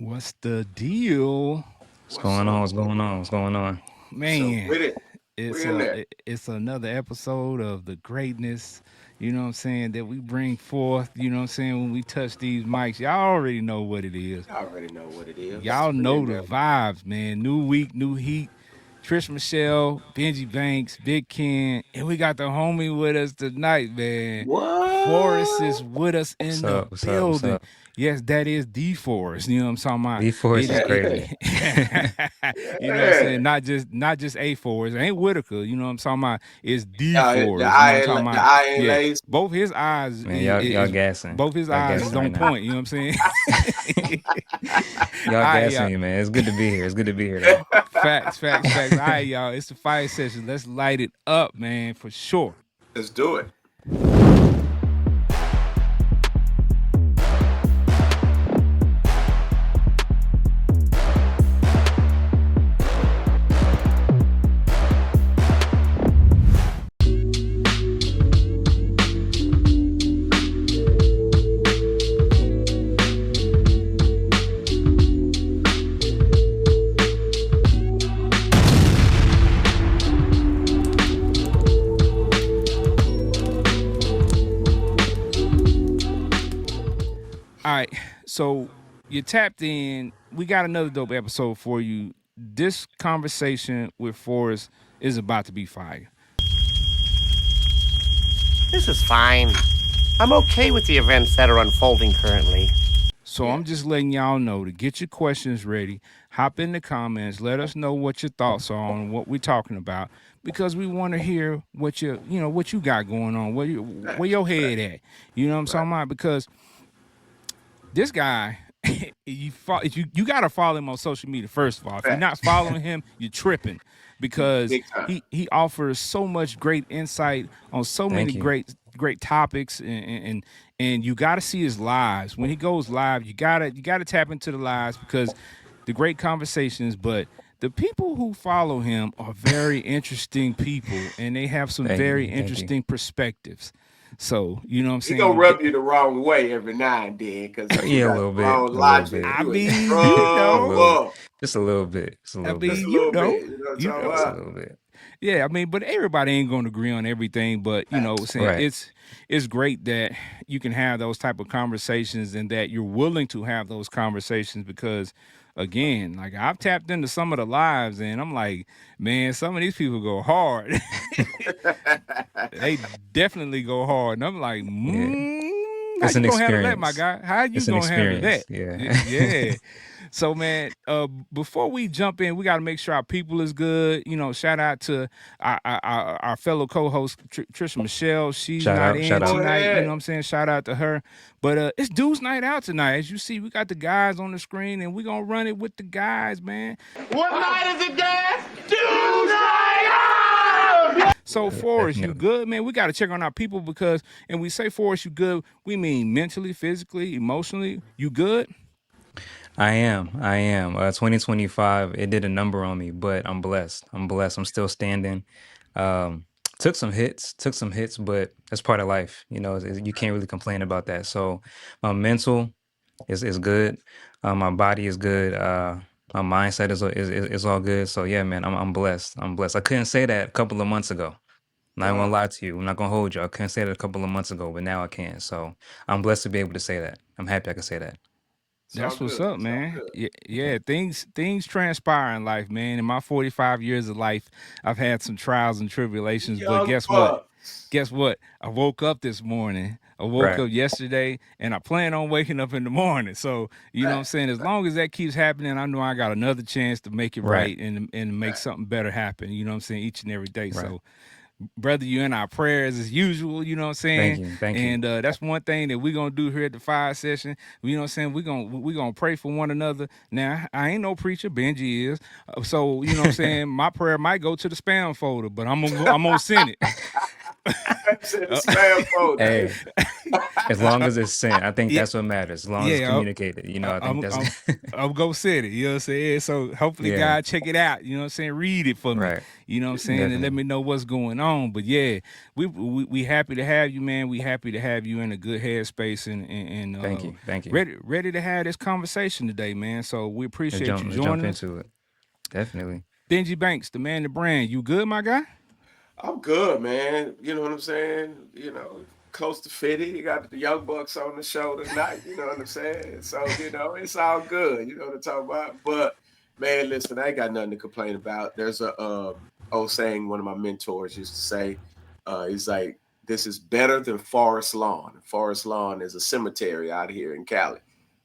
What's the deal, What's What's going up? on? What's going on? What's going on? What's up man? with it? It's We in there. it's another episode of the greatness. You know what I'm saying that we bring forth. You know what I'm saying when we touch these mics, y'all already know what it is. I already know what it is. Y'all We know in the there. vibes, man. New week, new heat. Trish Michelle, Benji Banks, Big Ken, and we got the homie with us tonight, man. Forrest What? is with us What's in the up? What's up? What's building. up? Yes, that is the Forrest. You know what I'm talking about? V Force is Yeah. crazy. You know what I'm Yeah. saying? Not just a Forrest. It ain't Whitaker. You know what I'm talking about? It's the The Forrest. You know what eye I'm ain't talking the about? eye ain't Yeah. lazy. Both his eyes Man, y'all gassing. both his Y'all eyes is gassing on right now. point. You know what I'm saying? Y'all All right, gassing y'all. me, man. It's good to be here. It's good to be here, though. Facts. All right, y'all. It's the fire session. Let's light it up, man, for sure. Let's do it. All right. So you tapped in. We got another dope episode for you. This conversation with Forrest is about to be fire. This is fine. I'm okay with the events that are unfolding currently. So Yeah. I'm just letting y'all know to get your questions ready. Hop in the comments. Let us know what your thoughts are on what we're talking about because we want to hear what you got going on. Where Facts. your head Facts. at? You know what I'm Right. talking about? Because this guy, you got to follow him on social media first of all. If you're not Facts. following him, you're tripping because Big time. he offers so much great insight on so many Thank you. great topics and you got to see his lives. When he goes live, you got to tap into the lives because the great conversations, but the people who follow him are very interesting people and they have some Thank very you. Thank you. interesting perspectives. So, you know what I'm He saying? gonna rub you the wrong way every now and then because you Yeah, a got little the bit. wrong A little logic. bit. I You in mean, A little. trouble. Just a little bit. Just a I little Just bit. a mean, you little know, bit. You know what you I'm talking know. Just a about? little bit. Yeah, I mean, but everybody ain't going to agree on everything. But you know, Facts. saying Right. it's great that you can have those type of conversations and that you're willing to have those conversations because, again, like I've tapped into some of the lives and I'm like, man, some of these people go hard. They definitely go hard, and I'm like, Yeah. how It's you an gonna handle that, my experience. guy? How you It's an gonna handle experience. that? Yeah. Yeah. So man, before we jump in, we got to make sure our people is good. You know, shout out to our fellow co-host Trisha Michelle. She's Shout not out. in Shout Go out. tonight. You know what ahead. I'm saying? Shout out to her. But it's dudes night out tonight. As you see, we got the guys on the screen, and we gonna run it with the guys, man. What night is it, Dad? So Yeah, Forrest, you definitely. good, man? We got to check on our people because, and we say Forrest, you good. We mean mentally, physically, emotionally. You good? I am. I am. 2025, it did a number on me, but I'm blessed. I'm blessed. I'm still standing. Um, took some hits, but that's part of life. You know, you can't really complain about that. So my mental is good. My body is good. My mindset is all good. So yeah, man, I'm blessed. I'm blessed. I couldn't say that a couple of months ago. I'm not gonna Wow. lie to you. I'm not gonna hold you. I couldn't say that a couple of months ago, but now I can. So I'm blessed to be able to say that. I'm happy I can say that. It's all That's what's good. up, It's all man. good. Yeah, Yeah. yeah. Things transpire in life, man. In my 45 years of life, I've had some trials and tribulations, but Young guess what? bucks. Guess what? I woke up this morning. I woke Right. up yesterday, and I plan on waking up in the morning. So you know what I'm Facts. saying. As long as that keeps happening, I know I got another chance to make it Right. right and make Facts. something better happen. You know what I'm saying. Each and every day. Right. So brother, you in our prayers as usual, you know what I'm Thank saying? you. Thank you. And that's one thing that we're gonna do here at the fire session. You know what I'm saying? We're gonna pray for one another. Now, I ain't no preacher, Benji is. So, you know what I'm saying? My prayer might go to the spam folder, but I'm gonna send it. It's in the Uh, spam folder. Hey, As long as it's sent, I think Yeah, that's what matters. As long as it's yeah. communicated, I think I'm that's I'm I'm go set it. You know what I'm saying? So hopefully yeah, God check it out. You know what I'm saying? Read it for me. right. You know what I'm saying? And let Definitely. me know what's going on. But yeah, we happy to have you, man. We happy to have you in a good headspace Thank and you. Thank you. ready to have this conversation today, man. So we appreciate you Let's jump joining us. into it. Definitely. Benji Banks, the man, the brand. You good, my guy? I'm good, man. You know what I'm saying? Close to 50. You got the young bucks on the show tonight. You know what I'm saying? So, it's all good. You know what I'm talking about? But man, listen, I ain't got nothing to complain about. There's a old saying one of my mentors used to say, he's like, this is better than Forest Lawn. Forest Lawn is a cemetery out here in Cali.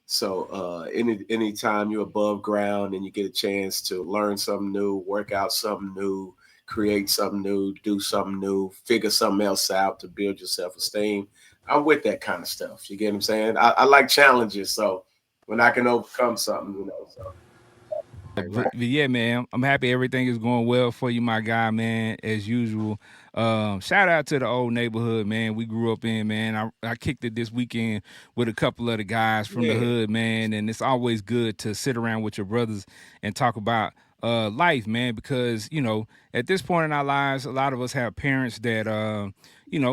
So anytime you're above ground and you get a chance to learn something new, work out something new, create something new, do something new, figure something else out to build your self-esteem. I'm with that kind of stuff. You get what I'm saying? I like challenges. So when I can overcome something, so right. But yeah, man, I'm happy everything is going well for you, my guy, man. As usual. Shout out to the old neighborhood, man. We grew up in, man. I kicked it this weekend with a couple of the guys from the Yeah, hood, man. And it's always good to sit around with your brothers and talk about life, man, because at this point in our lives, a lot of us have parents that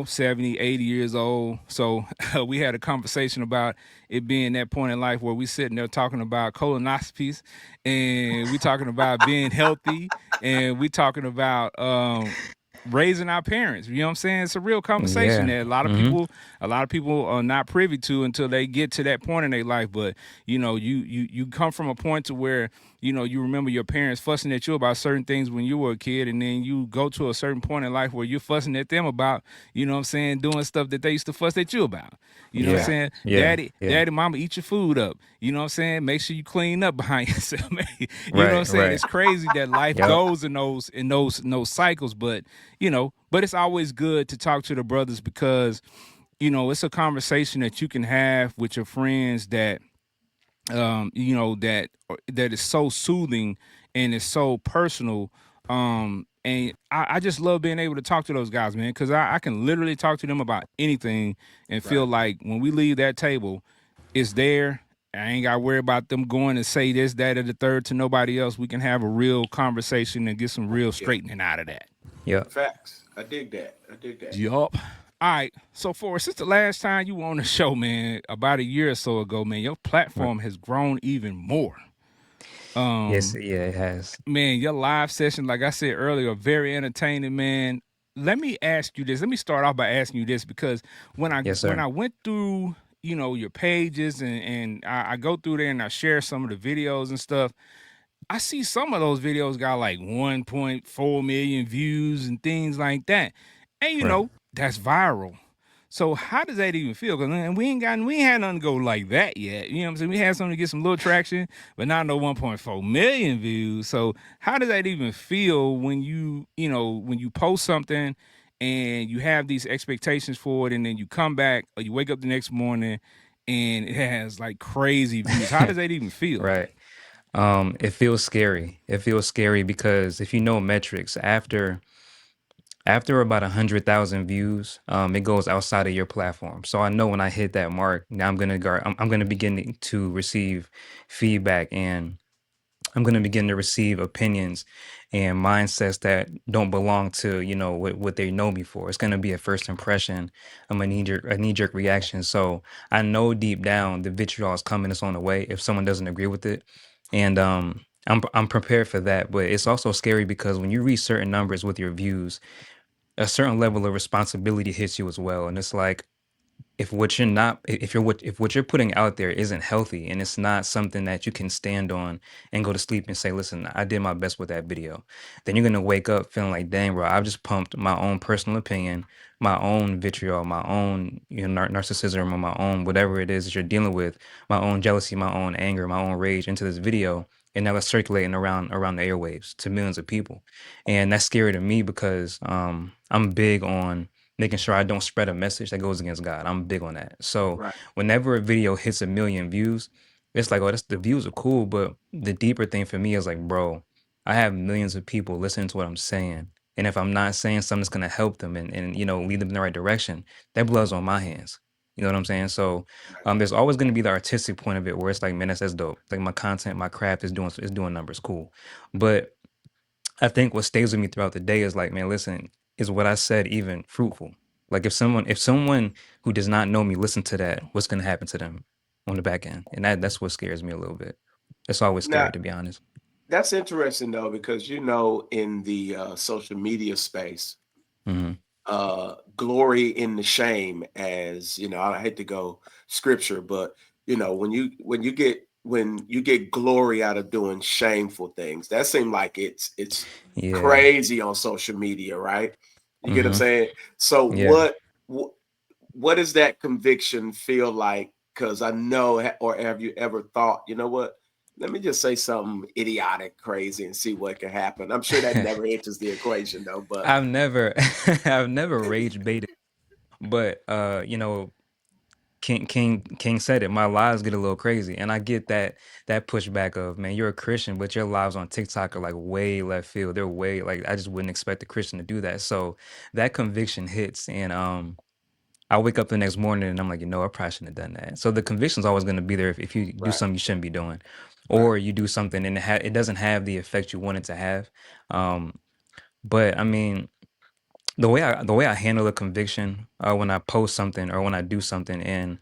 70, 80 years old. So we had a conversation about it being that point in life where we sitting there talking about colonoscopies, and we talking about being healthy, and we talking about raising our parents. You know what I'm saying? It's a real conversation Yeah. that Mm-hmm. a lot of people are not privy to until they get to that point in their life. But you come from a point to where you remember your parents fussing at you about certain things when you were a kid, and then you go to a certain point in life where you're fussing at them about, what I'm saying, doing stuff that they used to fuss at you about. You know what I'm Yeah. exactly. saying? Yeah. Daddy, Yeah. mama, eat your food up. You know what I'm saying? Make sure you clean up behind yourself. You know what I'm Right. saying? Right. It's crazy that life Yep. goes in those cycles, but but it's always good to talk to the brothers because it's a conversation that you can have with your friends that that is so soothing and is so personal. And I just love being able to talk to those guys, man, because I can literally talk to them about anything and feel Right. like when we leave that table, it's there. I ain't got to worry about them going and say this, that, or the third to nobody else. We can have a real conversation and get some real Yeah. straightening out of that. Yep. Facts. I dig that. I dig that. Yup. All right. So, Forrest, since the last time you were on the show, man, about a year or so ago, man, your Right. platform has grown even more. Yes. Um, Yeah. It has. Man, your live session, like I said earlier, very entertaining, man. Let me ask you this. Let me start off by asking you this because when I Yes, when sir. I went through, your pages and I go through there and I share some of the videos and stuff, I see some of those videos got like 1.4 million views and things like that. And Right. that's viral. So how does that even feel? Cause we ain't had nothing to go like that yet. You know what I'm saying? We had something to get some little traction, but not no 1.4 million views. So how does that even feel when when you post something and you have these expectations for it and then you come back or you wake up the next morning and it has like crazy views? How does that even feel? Right. It feels scary. It feels scary because if you know metrics, after about 100,000 views, it goes outside of your platform. So I know when I hit that mark, now I'm gonna begin to receive feedback, and I'm going to begin to receive opinions and mindsets that don't belong to, what they know me for. It's going to be a first impression. I'm a knee jerk reaction. So I know deep down the vitriol is coming. It's on the way if someone doesn't agree with it. And I'm prepared for that. But it's also scary because when you reach certain numbers with your views, a certain level of responsibility hits you as well. And it's like, if what you're not if what you're putting out there isn't healthy and it's not something that you can stand on and go to sleep and say, listen, I did my best with that video, then you're gonna wake up feeling like, dang, bro, I've just pumped my own personal opinion, my own vitriol, my own narcissism, or my own whatever it is that you're dealing with, my own jealousy, my own anger, my own rage into this video, and now it's circulating around the airwaves to millions of people. And that's scary to me because I'm big on making sure I don't spread a message that goes against God. I'm big on that. So Right. whenever a video hits 1 million views, it's like, oh, the views are cool, but the deeper thing for me is like, bro, I have millions of people listening to what I'm saying. And if I'm not saying something that's gonna help them and lead them in the right direction, that blood's on my hands. You know what I'm saying? So Right. there's always going to be the artistic point of it where it's like, man, that's dope. Like my content, my craft is doing numbers, cool. But I think what stays with me throughout the day is like, man, listen, is what I said even fruitful? Like if someone who does not know me listen to that, what's gonna happen to them on the back end? And that's what scares me a little bit. It's always Now, scary to be honest. that's interesting though, because in the social media space, Hmm. glory in the shame, as I hate to go scripture, but when you get glory out of doing shameful things, that seems like it's Yeah. crazy on social media, right? You get what I'm Hmm. saying? So Yeah. what does that conviction feel like? Because I know, or have you ever thought, you know what, let me just say something idiotic crazy and see what can happen? I'm sure that never enters the equation though, but I've never I've never rage baited, but King said it. My lives get a little crazy, and I get that pushback of, man, you're a Christian, but your lives on TikTok are like way left field. They're way like I just wouldn't expect a Christian to do that. So that conviction hits, and I wake up the next morning and I'm like, I probably shouldn't have done that. So the conviction's always going to be there if you do right, something you shouldn't be doing, right. or you do something and it doesn't have the effect you want it to have. Um, but I mean, the way I handle a conviction when I post something or when I do something and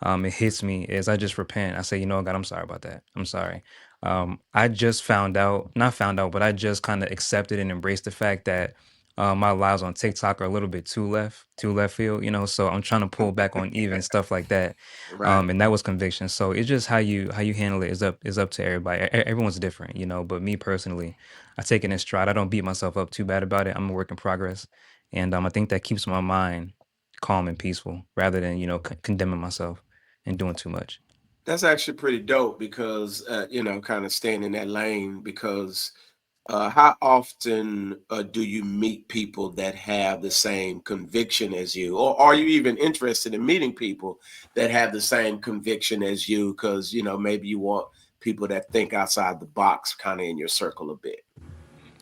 it hits me is I just repent. I say, God, I'm sorry about that. I'm sorry. I just found out, not found out, but I just kind of accepted and embraced the fact that my lives on TikTok are a little bit too left field. So I'm trying to pull back on even stuff like that. Right. And that was conviction. So it's just how you handle it is up to everybody. Everyone's different, but me personally, I take it in stride. I don't beat myself up too bad about it. I'm a work in progress, and I think that keeps my mind calm and peaceful rather than condemning myself and doing too much. That's actually pretty dope because kind of staying in that lane, because how often do you meet people that have the same conviction as you, or are you even interested in meeting people that have the same conviction as you? Because maybe you want people that think outside the box, kind of in your circle a bit.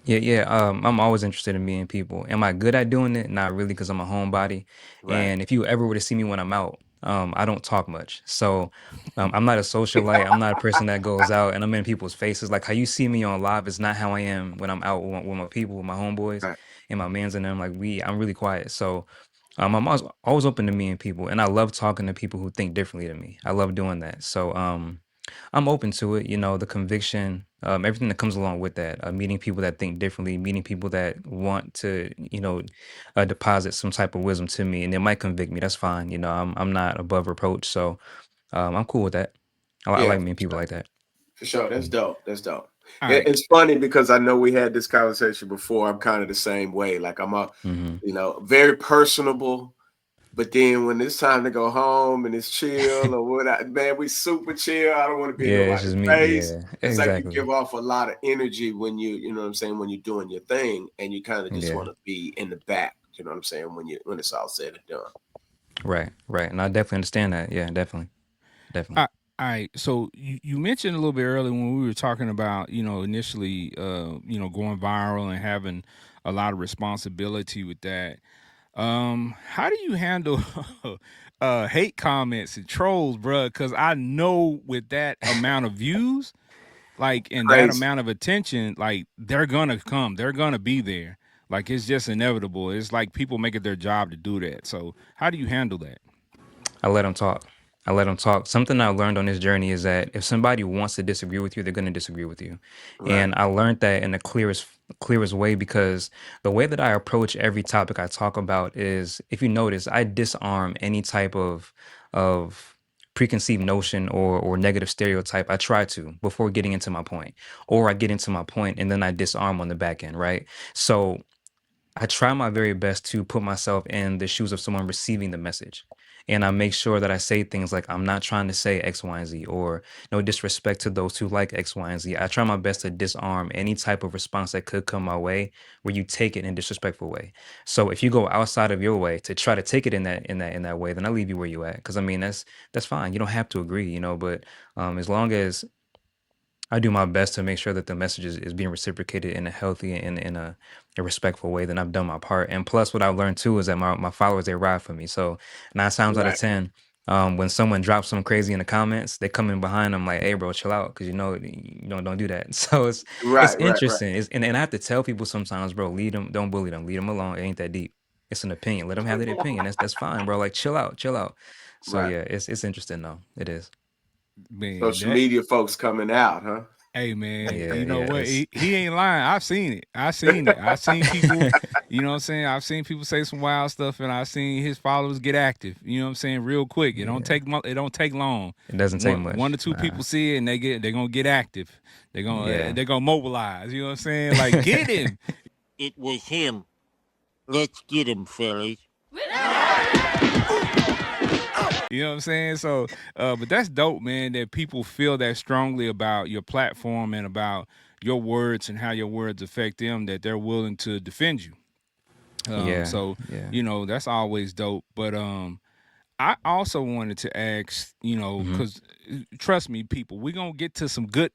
Yeah, yeah. I'm always interested in meeting people. Am I good at doing it? Not really, because I'm a homebody. Right. And if you ever were to see me when I'm out, I don't talk much. So I'm not a socialite. I'm not a person that goes out and I'm in people's faces. Like how you see me on live is not how I am when I'm out with my people, with my homeboys Right. and my mans and them. Like I'm really quiet. So I'm always open to meeting people, and I love talking to people who think differently than me. I love doing that. So I'm open to it. The conviction, everything that comes along with that. Meeting people that think differently, meeting people that want to, deposit some type of wisdom to me, and they might convict me. That's fine. I'm not above reproach, so I'm cool with that. I Yeah, like meeting people like that. for sure. That's dope. That's dope. All right. It's funny because I know we had this conversation before. I'm kind of the same way. Like I'm Hmm. very personable. But then when it's time to go home and it's chill or what, man, we super chill. I don't want to be in Yeah, it's nobody's just me. face. Yeah, It's like you exactly. give off a lot of energy when you know what I'm saying, when you're doing your thing, and you kind of just Yeah, want to be in the back. You know what I'm saying, when it's all said and done. right, right. And I definitely understand that. Yeah, definitely, definitely. I, all right. So you mentioned a little bit earlier when we were talking about, initially, going viral and having a lot of responsibility with that. How do you handle hate comments and trolls, bruh? Because I know with that amount of views, like, and that Crazy. amount of attention, like, they're gonna come, they're gonna be there. Like, it's just inevitable. It's like people make it their job to do that. So how do you handle that? I let them talk. I let them talk. Something I learned on this journey is that if somebody wants to disagree with you, they're going to disagree with you. Right. And I learned that in the clearest way, because the way that I approach every topic I talk about is, if you notice, I disarm any type of preconceived notion or negative stereotype. I try to before getting into my point, or I get into my point and then I disarm on the back end, right? So I try my very best to put myself in the shoes of someone receiving the message. And I make sure that I say things like, I'm not trying to say X, Y, and Z, or no disrespect to those who like X, Y, and Z. I try my best to disarm any type of response that could come my way where you take it in a disrespectful way. So if you go outside of your way to try to take it in that way, then I leave you where you at. Because I mean that's fine. You don't have to agree, but as long as I do my best to make sure that the message is being reciprocated in a healthy and in a respectful way, then I've done my part. And plus, what I've learned too is that my followers, they ride for me. So 9 times out of Right. 10, When someone drops something crazy in the comments, they come in behind them like, "Hey, bro, chill out," because you don't do that. So it's Right, right, right, interesting. And I have to tell people sometimes, bro, lead them, don't bully them, leave them alone. It ain't that deep. It's an opinion. Let them have their opinion. That's fine, bro. Like, chill out, chill out. So right. yeah, it's interesting though. It is. Man, Social that media folks coming out, huh? hey man, Yeah, you know yeah. what? It's He ain't lying. I've seen it. I seen it. I seen people, you know what I'm saying? I've seen people say some wild stuff and I've seen his followers get active. You know what I'm saying? Real quick. yeah. It don't take long. It doesn't take One much. or two Nah. people see it and they're going to get active. Yeah. They're going to mobilize, you know what I'm saying? Like get him. It was him. Let's get him, fellas. You know what I'm saying? So, but that's dope, man, that people feel that strongly about your platform and about your words and how your words affect them, that they're willing to defend you. Yeah. So, Yeah. that's always dope. But I also wanted to ask, Hmm. because trust me, people, we're gonna get to some good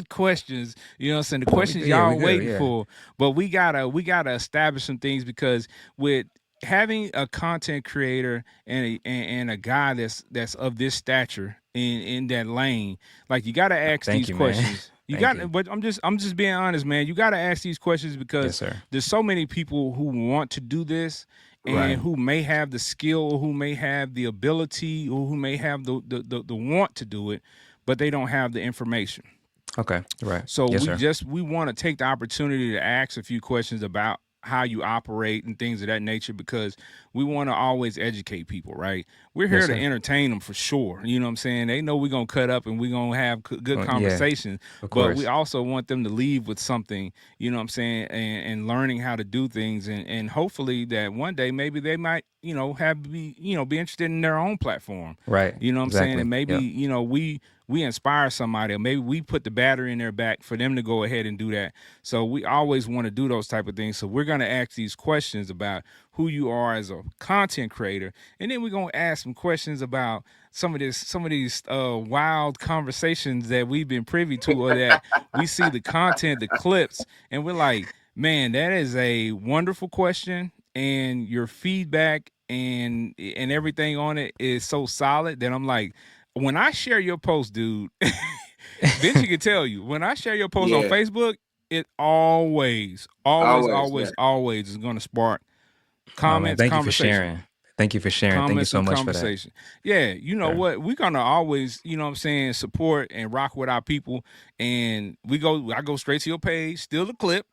questions. You know what I'm saying? The Oh, we questions good. Yeah, we y'all good. waiting Yeah. for. But we gotta establish some things because with having a content creator and a guy that's of this stature in that lane, like you gotta ask Thank these you, man. questions. You Thank got, you. but I'm just being honest, man. You got to ask these questions because Yes, sir. there's so many people who want to do this Right. and who may have the skill or who may have the ability or who may have the want to do it, but they don't have the information. Okay. Right. So Yes, sir. we want to take the opportunity to ask a few questions about how you operate and things of that nature because we want to always educate people, right? We're Yes, here to sir. entertain them for sure. You know what I'm saying? They know we're going to cut up and we're going to have good Yeah. conversations, Of but we course. also want them to leave with something, you know what I'm saying, and learning how to do things and hopefully that one day maybe they might, be interested in their own platform. Right. You know what I'm saying? Exactly. And maybe, Yep. we inspire somebody or maybe we put the battery in their back for them to go ahead and do that. So we always want to do those type of things. So we're going to ask these questions about who you are as a content creator, and then we're going to ask some questions about some of these wild conversations that we've been privy to or that we see the content, the clips, and we're like, man, that is a wonderful question, and your feedback and everything on it is so solid that I'm like, when I share your post, dude, Vinci can tell you, when I share your post on Yeah. Facebook, it always, always, Always, man. always, always is going to spark Oh man, comments, thank you for conversation. sharing. Thank you for sharing. Thank you Comments so and much for that, conversation. Yeah, you know sir. what? We're gonna always, you know what I'm saying, support and rock with our people. And I go straight to your page, steal the clip,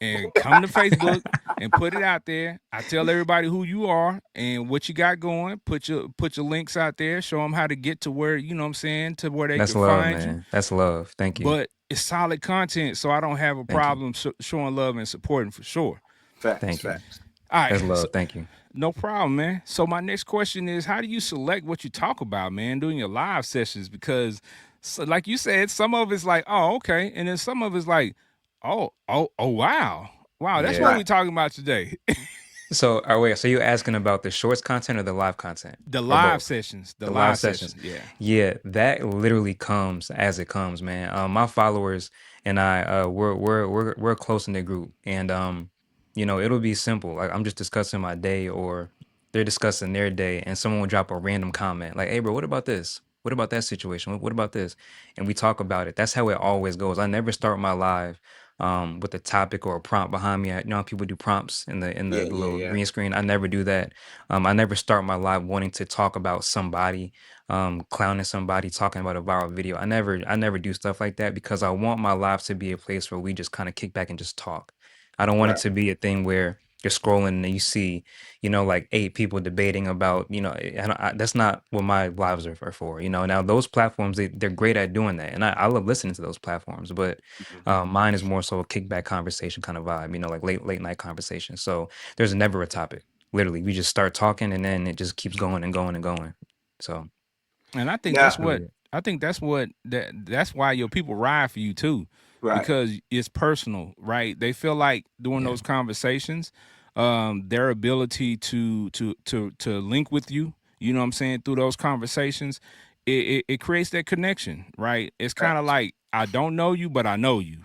and come to Facebook and put it out there. I tell everybody who you are and what you got going. Put your links out there. Show them how to get to where you know what I'm saying to where they That's can love, find you. man. That's love. Thank you. But it's solid content, so I don't have a Thank you. problem showing love and supporting for sure. Facts, Thank you. facts. All right, That's so love. Thank you. no problem, man. So my next question is, how do you select what you talk about, man, during your live sessions? Because, so, like you said, some of it's like, oh, okay, and then some of it's like, oh, wow, that's what Yeah. we're Right. talking about today. So, wait. So you're asking about the shorts content or the live content, The or live both? sessions, the The live live sessions. sessions, yeah. Yeah, that literally comes as it comes, man. My followers and I, we're a close knit group, and it'll be simple. Like I'm just discussing my day, or they're discussing their day, and someone will drop a random comment, like, "Hey, bro, what about this? What about that situation? What about this?" And we talk about it. That's how it always goes. I never start my live with a topic or a prompt behind me. You know how people do prompts in Yeah, the yeah, little yeah. green screen. I never do that. I never start my live wanting to talk about somebody, clowning somebody, talking about a viral video. I never do stuff like that because I want my live to be a place where we just kind of kick back and just talk. I don't want it Right. to be a thing where you're scrolling and you see, like 8 people debating about, that's not what my lives are for. Now those platforms, they're great at doing that. And I love listening to those platforms, but Mhm. mine is more so a kickback conversation kind of vibe, like late night conversation. So there's never a topic. Literally, we just start talking and then it just keeps going and going and going. So And I think Now, that's that's what really it. that's why your people ride for you too, right. because it's personal, right? They feel like during Yeah. those conversations, their ability to link with you, you know what I'm saying, through those conversations, it creates that connection, right? It's kind of Facts. like I don't know you, but I know you.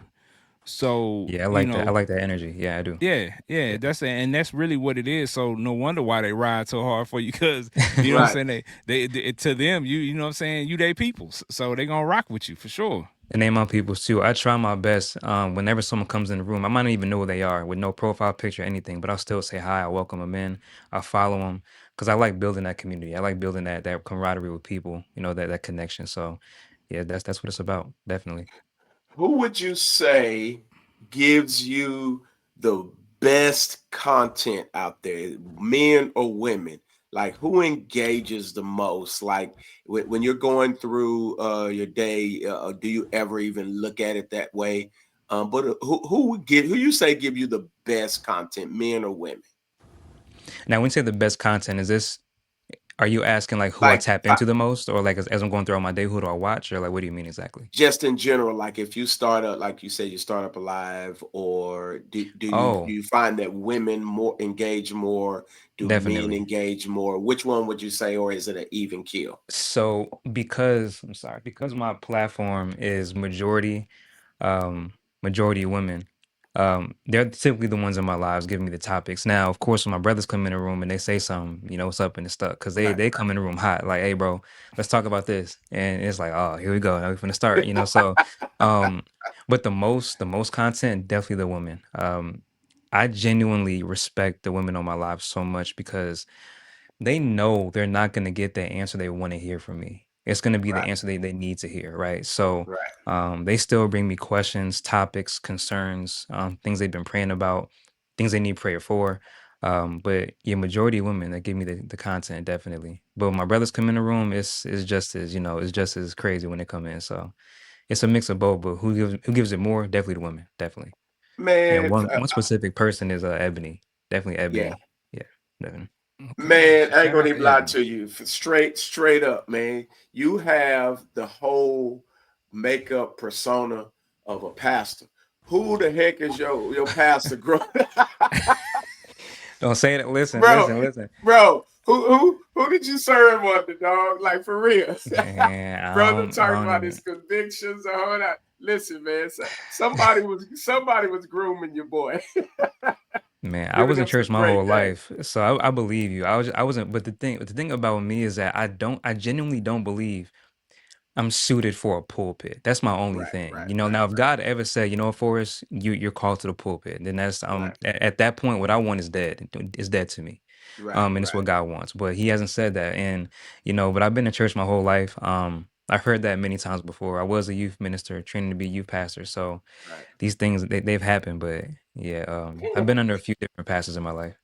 So, Yeah, I you like that. I know, like that energy. Yeah, I do. yeah, yeah, Yeah. and that's really what it is. So no wonder why they ride so hard for you, because you know what I'm Right. saying. They to them, you know what I'm saying. You they peoples, so they gonna rock with you for sure. And name my peoples too. I try my best. Whenever someone comes in the room, I might not even know who they are with no profile picture or anything, but I'll still say hi. I welcome them in. I follow them because I like building that community. I like building that camaraderie with people. You know, that connection. So, yeah, that's what it's about. Definitely. Who would you say gives you the best content out there, men or women? Like who engages the most? Like when you're going through your day, do you ever even look at it that way? But who you say give you the best content, men or women? Now, when you say the best content, is this? Are you asking like who I Like tap into the most, or like as I'm going throughout my day, who do I watch, or like what do you mean exactly? just in general, like if you start up, like you said, you start up alive, or do Oh, you find that women more engage more? Do men definitely. engage more? Which one would you say, or is it an even kill? So because I'm sorry, because my platform is um majority women, they're typically the ones in my lives giving me the topics. Now, of course, when my brothers come in the room and they say something, what's up and it's stuck, because they Right. they come in the room hot, like, hey bro, let's talk about this. And it's like, oh, here we go. Now we're gonna start. So um, but the most content, definitely the women. I genuinely respect the women on my lives so much because they know they're not going to get the answer they want to hear from me. It's going to be the Right. answer they need to hear, right? So Right. they still bring me questions, topics, concerns, things they've been praying about, things they need prayer for. But yeah, majority of women that give me the content, definitely. But when my brothers come in the room, it's just as it's just as crazy when they come in. So it's a mix of both. But who gives it more? Definitely the women, definitely. And Man, one specific person is Ebony, definitely yeah. Ebony. Yeah, definitely. Okay, Man, so I ain't shout gonna out to even lie Ebony. to you. Straight up, man. You have the whole makeup persona of a pastor. Who the heck is your pastor, bro? Don't say it. Listen, bro, listen, listen. bro, who did you serve under, dog? Like for real. Man, Brother I talking don't about his even. convictions and all that. Listen, man, somebody was grooming your boy, Man, I giving was in him church some my whole great game. life, so I believe you. I wasn't. But the thing about me is that I genuinely don't believe I'm suited for a pulpit. That's my only Right, thing. right, Now right, if God ever said, Forrest, you're called to the pulpit, then that's right, at that point what I want is dead. It's dead to me. right, And it's right, what God wants. But he hasn't said that. And but I've been in church my whole life. I've heard that many times before. I was a youth minister, training to be a youth pastor. So right. these things they've happened. But yeah, I've been under a few different pastors in my life.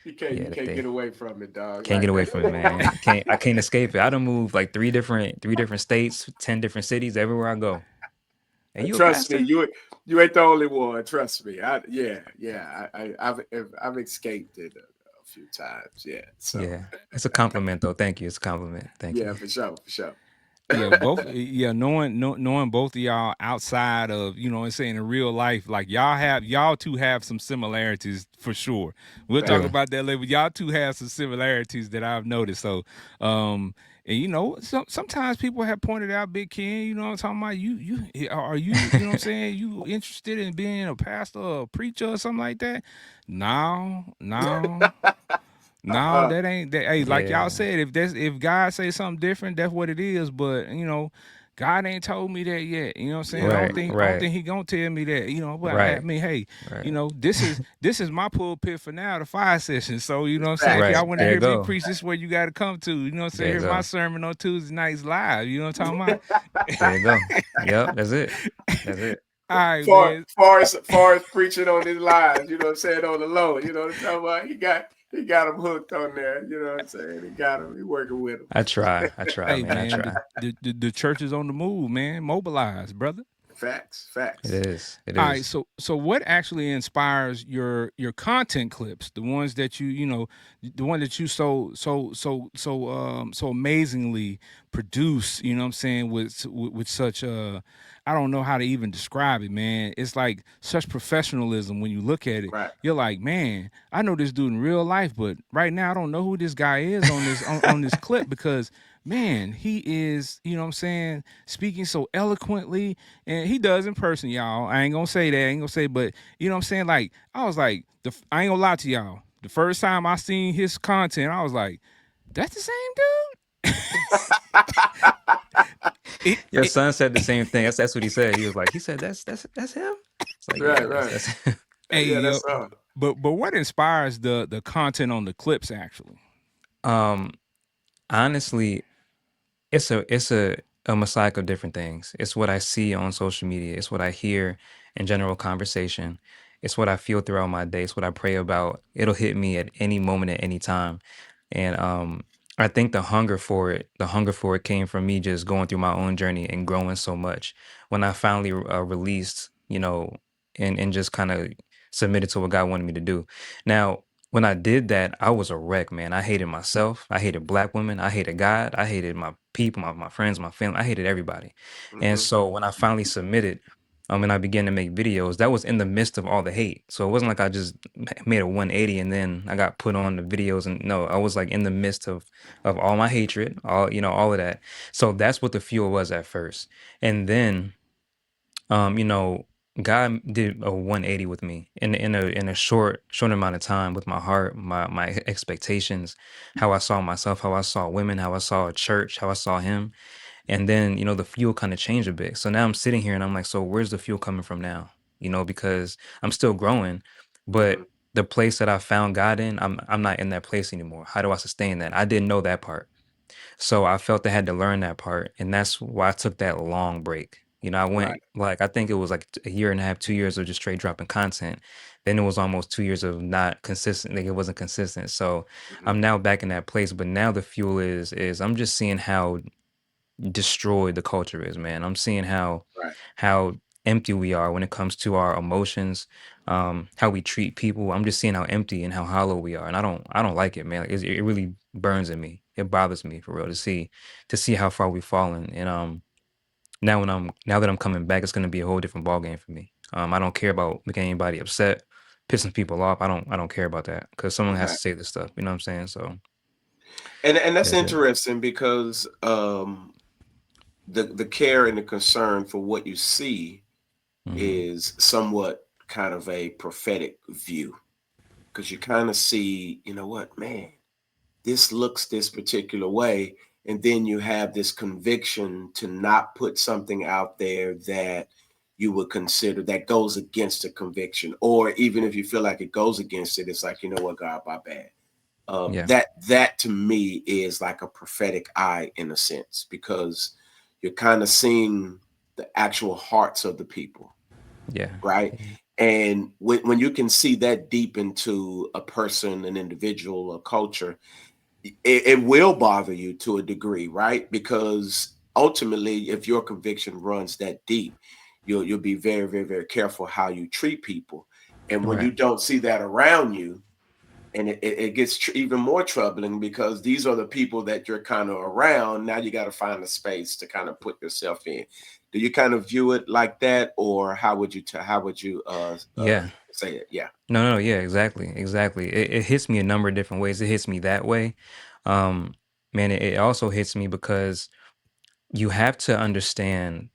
You Yeah, can't they get away from it, dog. can't get Like away from it, man. I can't escape it. I done moved like three different states, 10 different cities, everywhere I go. And you a trust me, pastor? you ain't the only one. Trust me. I've escaped it a few times. Yeah. So Yeah. It's a compliment though. Thank you. It's a compliment. Thank you. yeah, for sure, for sure. Yeah, yeah, knowing both of y'all outside of, you know what I'm saying, in real life, like y'all two have some similarities for sure. We'll talk Facts. Really? about that later. But y'all two have some similarities that I've noticed. So and sometimes people have pointed out, Big Ken, you know what I'm talking about? Are you know what I'm saying, you interested in being a pastor or a preacher or something like that? No, no. No, Uh, that ain't that. Hey, like y'all Yeah. said, if God say something different, that's what it is. But God ain't told me that yet. You know what I'm saying? yeah, Right. I don't Right. think He gonna tell me that. But I Right. mean, hey, Right. this is my pulpit for now, the fire session. So you know what I'm saying? If facts, y'all Right. want to There you hear me go. preach, this is where you got to come to. You know what I'm saying? There you Hear my go. sermon on Tuesday nights live. You know what I'm talking There you go. about? Yep. That's it. That's it. All right, far man. far as preaching on his lives, you know what I'm saying, on the low, you know what I'm talking about? He got him hooked on there, you know what I'm saying? He got him, he working with him. I try, Hey, man. I man. The, try. the the the church is on the move, man. Mobilize, brother. Facts, It facts. is. It All right, is. so what actually inspires your content clips, the ones that the one that you so amazingly produce, you know what I'm saying, with such I don't know how to even describe it, man. It's like such professionalism when you look at it. Right. You're like, man, I know this dude in real life, but right now I don't know who this guy is on this clip because man, he is, you know what I'm saying, speaking so eloquently. And he does in person, y'all. I ain't gonna say that, I ain't gonna say, but you know what I'm saying? Like, I was like, I ain't gonna lie to y'all. The first time I seen his content, I was like, that's the same dude? it, Your it, son said the same thing. That's what he said. He said that's him. It's like, yeah, Right, right. that's him. hey, Yeah, yo, that's all. but what inspires the content on the clips actually? Um, honestly, it's a mosaic of different things. It's what I see on social media. It's what I hear in general conversation. It's what I feel throughout my day. It's what I pray about. It'll hit me at any moment, at any time. And I think the hunger for it came from me just going through my own journey and growing so much. When I finally released, and just kind of submitted to what God wanted me to do. Now, when I did that, I was a wreck, man. I hated myself. I hated black women. I hated God. I hated my people, my friends, my family. I hated everybody. And Hmm. so when I finally submitted, and I began to make videos, that was in the midst of all the hate. So it wasn't like I just made a 180 and then I got put on the videos. And no, I was like in the midst of all my hatred, all of that. So that's what the fuel was at first. And then um, you know, God did a 180 with me in a short amount of time with my heart, my expectations, how I saw myself, how I saw women, how I saw a church, how I saw him. And then, the fuel kind of changed a bit. So now I'm sitting here and I'm like, so where's the fuel coming from now? Because I'm still growing, but Hmm. the place that I found God in, I'm not in that place anymore. How do I sustain that? I didn't know that part. So I felt I had to learn that part, and that's why I took that long break. I Right. went like I think it was like a year and a half, 2 years of just straight dropping content. Then it was almost 2 years of not consistent. Like it wasn't consistent. So Hmm. I'm now back in that place. But now the fuel is I'm just seeing how destroyed the culture is, man. I'm seeing Right. how empty we are when it comes to our emotions, how we treat people. I'm just seeing how empty and how hollow we are, and I don't like it, man. Like, it really burns in me. It bothers me for real to see how far we've fallen. And now that I'm coming back, it's gonna be a whole different ball game for me. I don't care about making anybody upset, pissing people off. I don't care about that because someone has Right. to say this stuff. You know what I'm saying? So And that's that's it. interesting because the care and the concern for what you see Hmm. is somewhat kind of a prophetic view because you kind of see, you know what, man, this looks this particular way. And then you have this conviction to not put something out there that you would consider that goes against the conviction. Or even if you feel like it goes against it, it's like, you know what, God, my bad. Yeah, That to me is like a prophetic eye in a sense because you're kind of seeing the actual hearts of the people, yeah, right? yeah, And when you can see that deep into a person, an individual, a culture, it will bother you to a degree, right? Because ultimately, if your conviction runs that deep, you'll be very, very, very careful how you treat people. And when you right. don't see that around you, and it gets even more troubling because these are the people that you're kind of around. Now you got to find a space to kind of put yourself in. Do you kind of view it like that, or how would you Yeah. say it? Yeah, No, no, yeah, exactly, exactly. It hits me a number of different ways. It hits me that way. Um, Man, it also hits me because you have to understand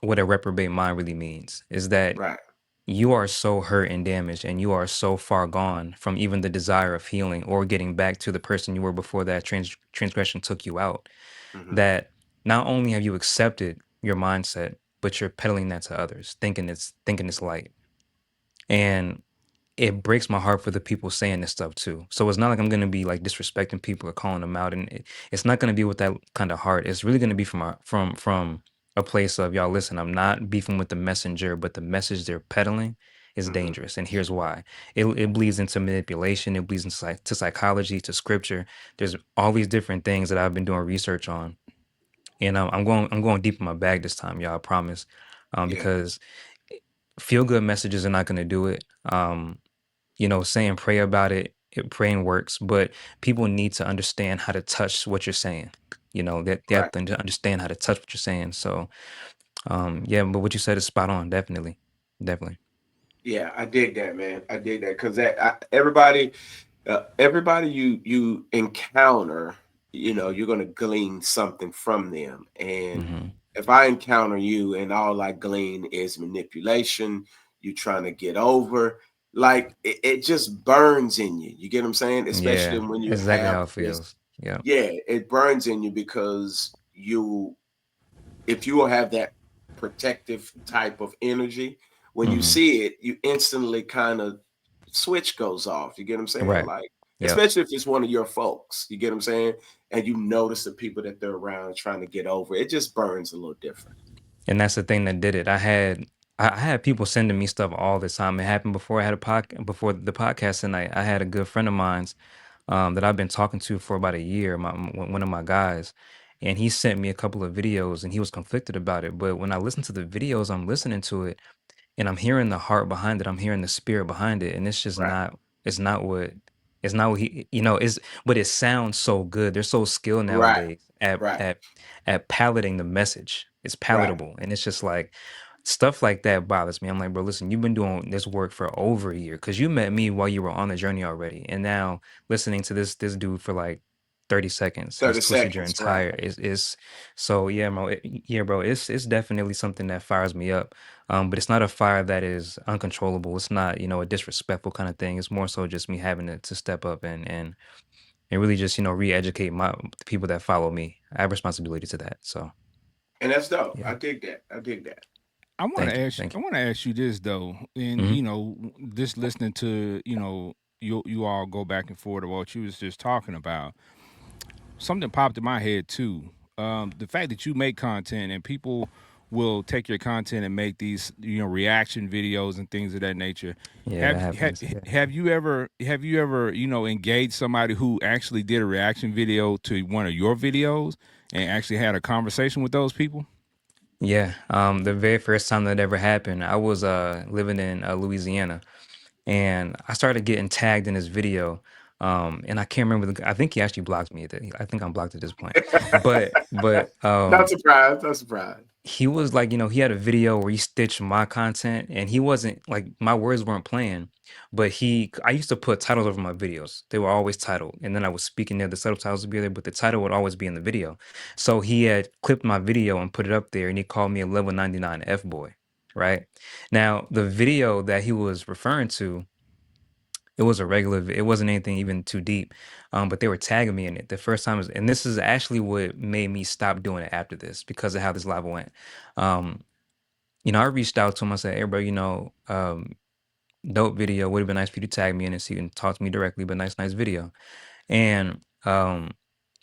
what a reprobate mind really means. Is that right. you are so hurt and damaged, and you are so far gone from even the desire of healing or getting back to the person you were before that transgression took you out. Hmm. That not only have you accepted your mindset, but you're peddling that to others, thinking it's light. And it breaks my heart for the people saying this stuff too. So it's not like I'm gonna be like disrespecting people or calling them out, and it's not gonna be with that kind of heart. It's really gonna be from a place of y'all. Listen, I'm not beefing with the messenger, but the message they're peddling is Hmm. dangerous, and here's why. It bleeds into manipulation. It bleeds into to psychology, to scripture. There's all these different things that I've been doing research on, and I'm going deep in my bag this time, y'all. I promise, Yeah, because feel good messages are not gonna do it. Saying pray about praying works, but people need to understand how to touch what you're saying. That they have right. to understand how to touch what you're saying. So, yeah, but what you said is spot on. Definitely, definitely. Yeah, I dig that, man. I dig that because everybody you encounter, you're going to glean something from them. And Mhm. if I encounter you and all I glean is manipulation, you trying to get over, like it just burns in you. You get what I'm saying? Especially Yeah, when you exactly have how it this, feels. Yeah. yeah, it burns in you because if you will have that protective type of energy, when you Mhm. see it, you instantly kind of switch goes off. You get what I'm saying? Right. Like, Yep. especially if it's one of your folks, you get what I'm saying? And you notice the people that they're around trying to get over, it just burns a little different. And that's the thing that did it. I had people sending me stuff all the time. It happened before I had a before the podcast tonight. I had a good friend of mine's that I've been talking to for about a year, one of my guys, and he sent me a couple of videos and he was conflicted about it. But when I listen to the videos, I'm listening to it and I'm hearing the heart behind it. I'm hearing the spirit behind it, and it's just Right. not. It's not what. It's not what he. Is but it sounds so good. They're so skilled Right. nowadays Right. at palating the message. It's Right. palatable, and it's just like stuff like that bothers me. I'm like, bro, listen, you've been doing this work for over a year because you met me while you were on the journey already, and now listening to this dude for like 30 seconds, he's 30 twisted your seconds. Right. entire. Is so yeah, bro. Yeah, bro. It's definitely something that fires me up. But it's not a fire that is uncontrollable. It's not, a disrespectful kind of thing. It's more so just me having to step up and really just, re-educate the people that follow me. I have responsibility to that. So And that's dope. yeah. I dig that. I dig that. I want to Thank you. ask. Thank I you. want to ask you this though, and Hmm. just listening to you all go back and forth of what you was just talking about. Something popped in my head too. The fact that you make content and people will take your content and make these reaction videos and things of that nature. Yeah, that Have have, happens. Yeah. have you ever engaged somebody who actually did a reaction video to one of your videos and actually had a conversation with those people? Yeah. The very first time that ever happened, I was living in Louisiana, and I started getting tagged in this video. And I can't remember I think he actually blocked me. I think I'm blocked at this point. But Not surprised. Not surprised. he was like, he had a video where he stitched my content and he wasn't like my words weren't playing, but I used to put titles over my videos. They were always titled. And then I was speaking there, the subtitles would be there, but the title would always be in the video. So he had clipped my video and put it up there and he called me a level 99 F boy. Right. Now, the video that he was referring to, it was a it wasn't anything even too deep. But they were tagging me in it. The first time and this is actually what made me stop doing it after this because of how this live went. Um, I reached out to him. I said, "Hey, bro, dope video. Would have been nice for you to tag me in it so you can talk to me directly, but nice video." And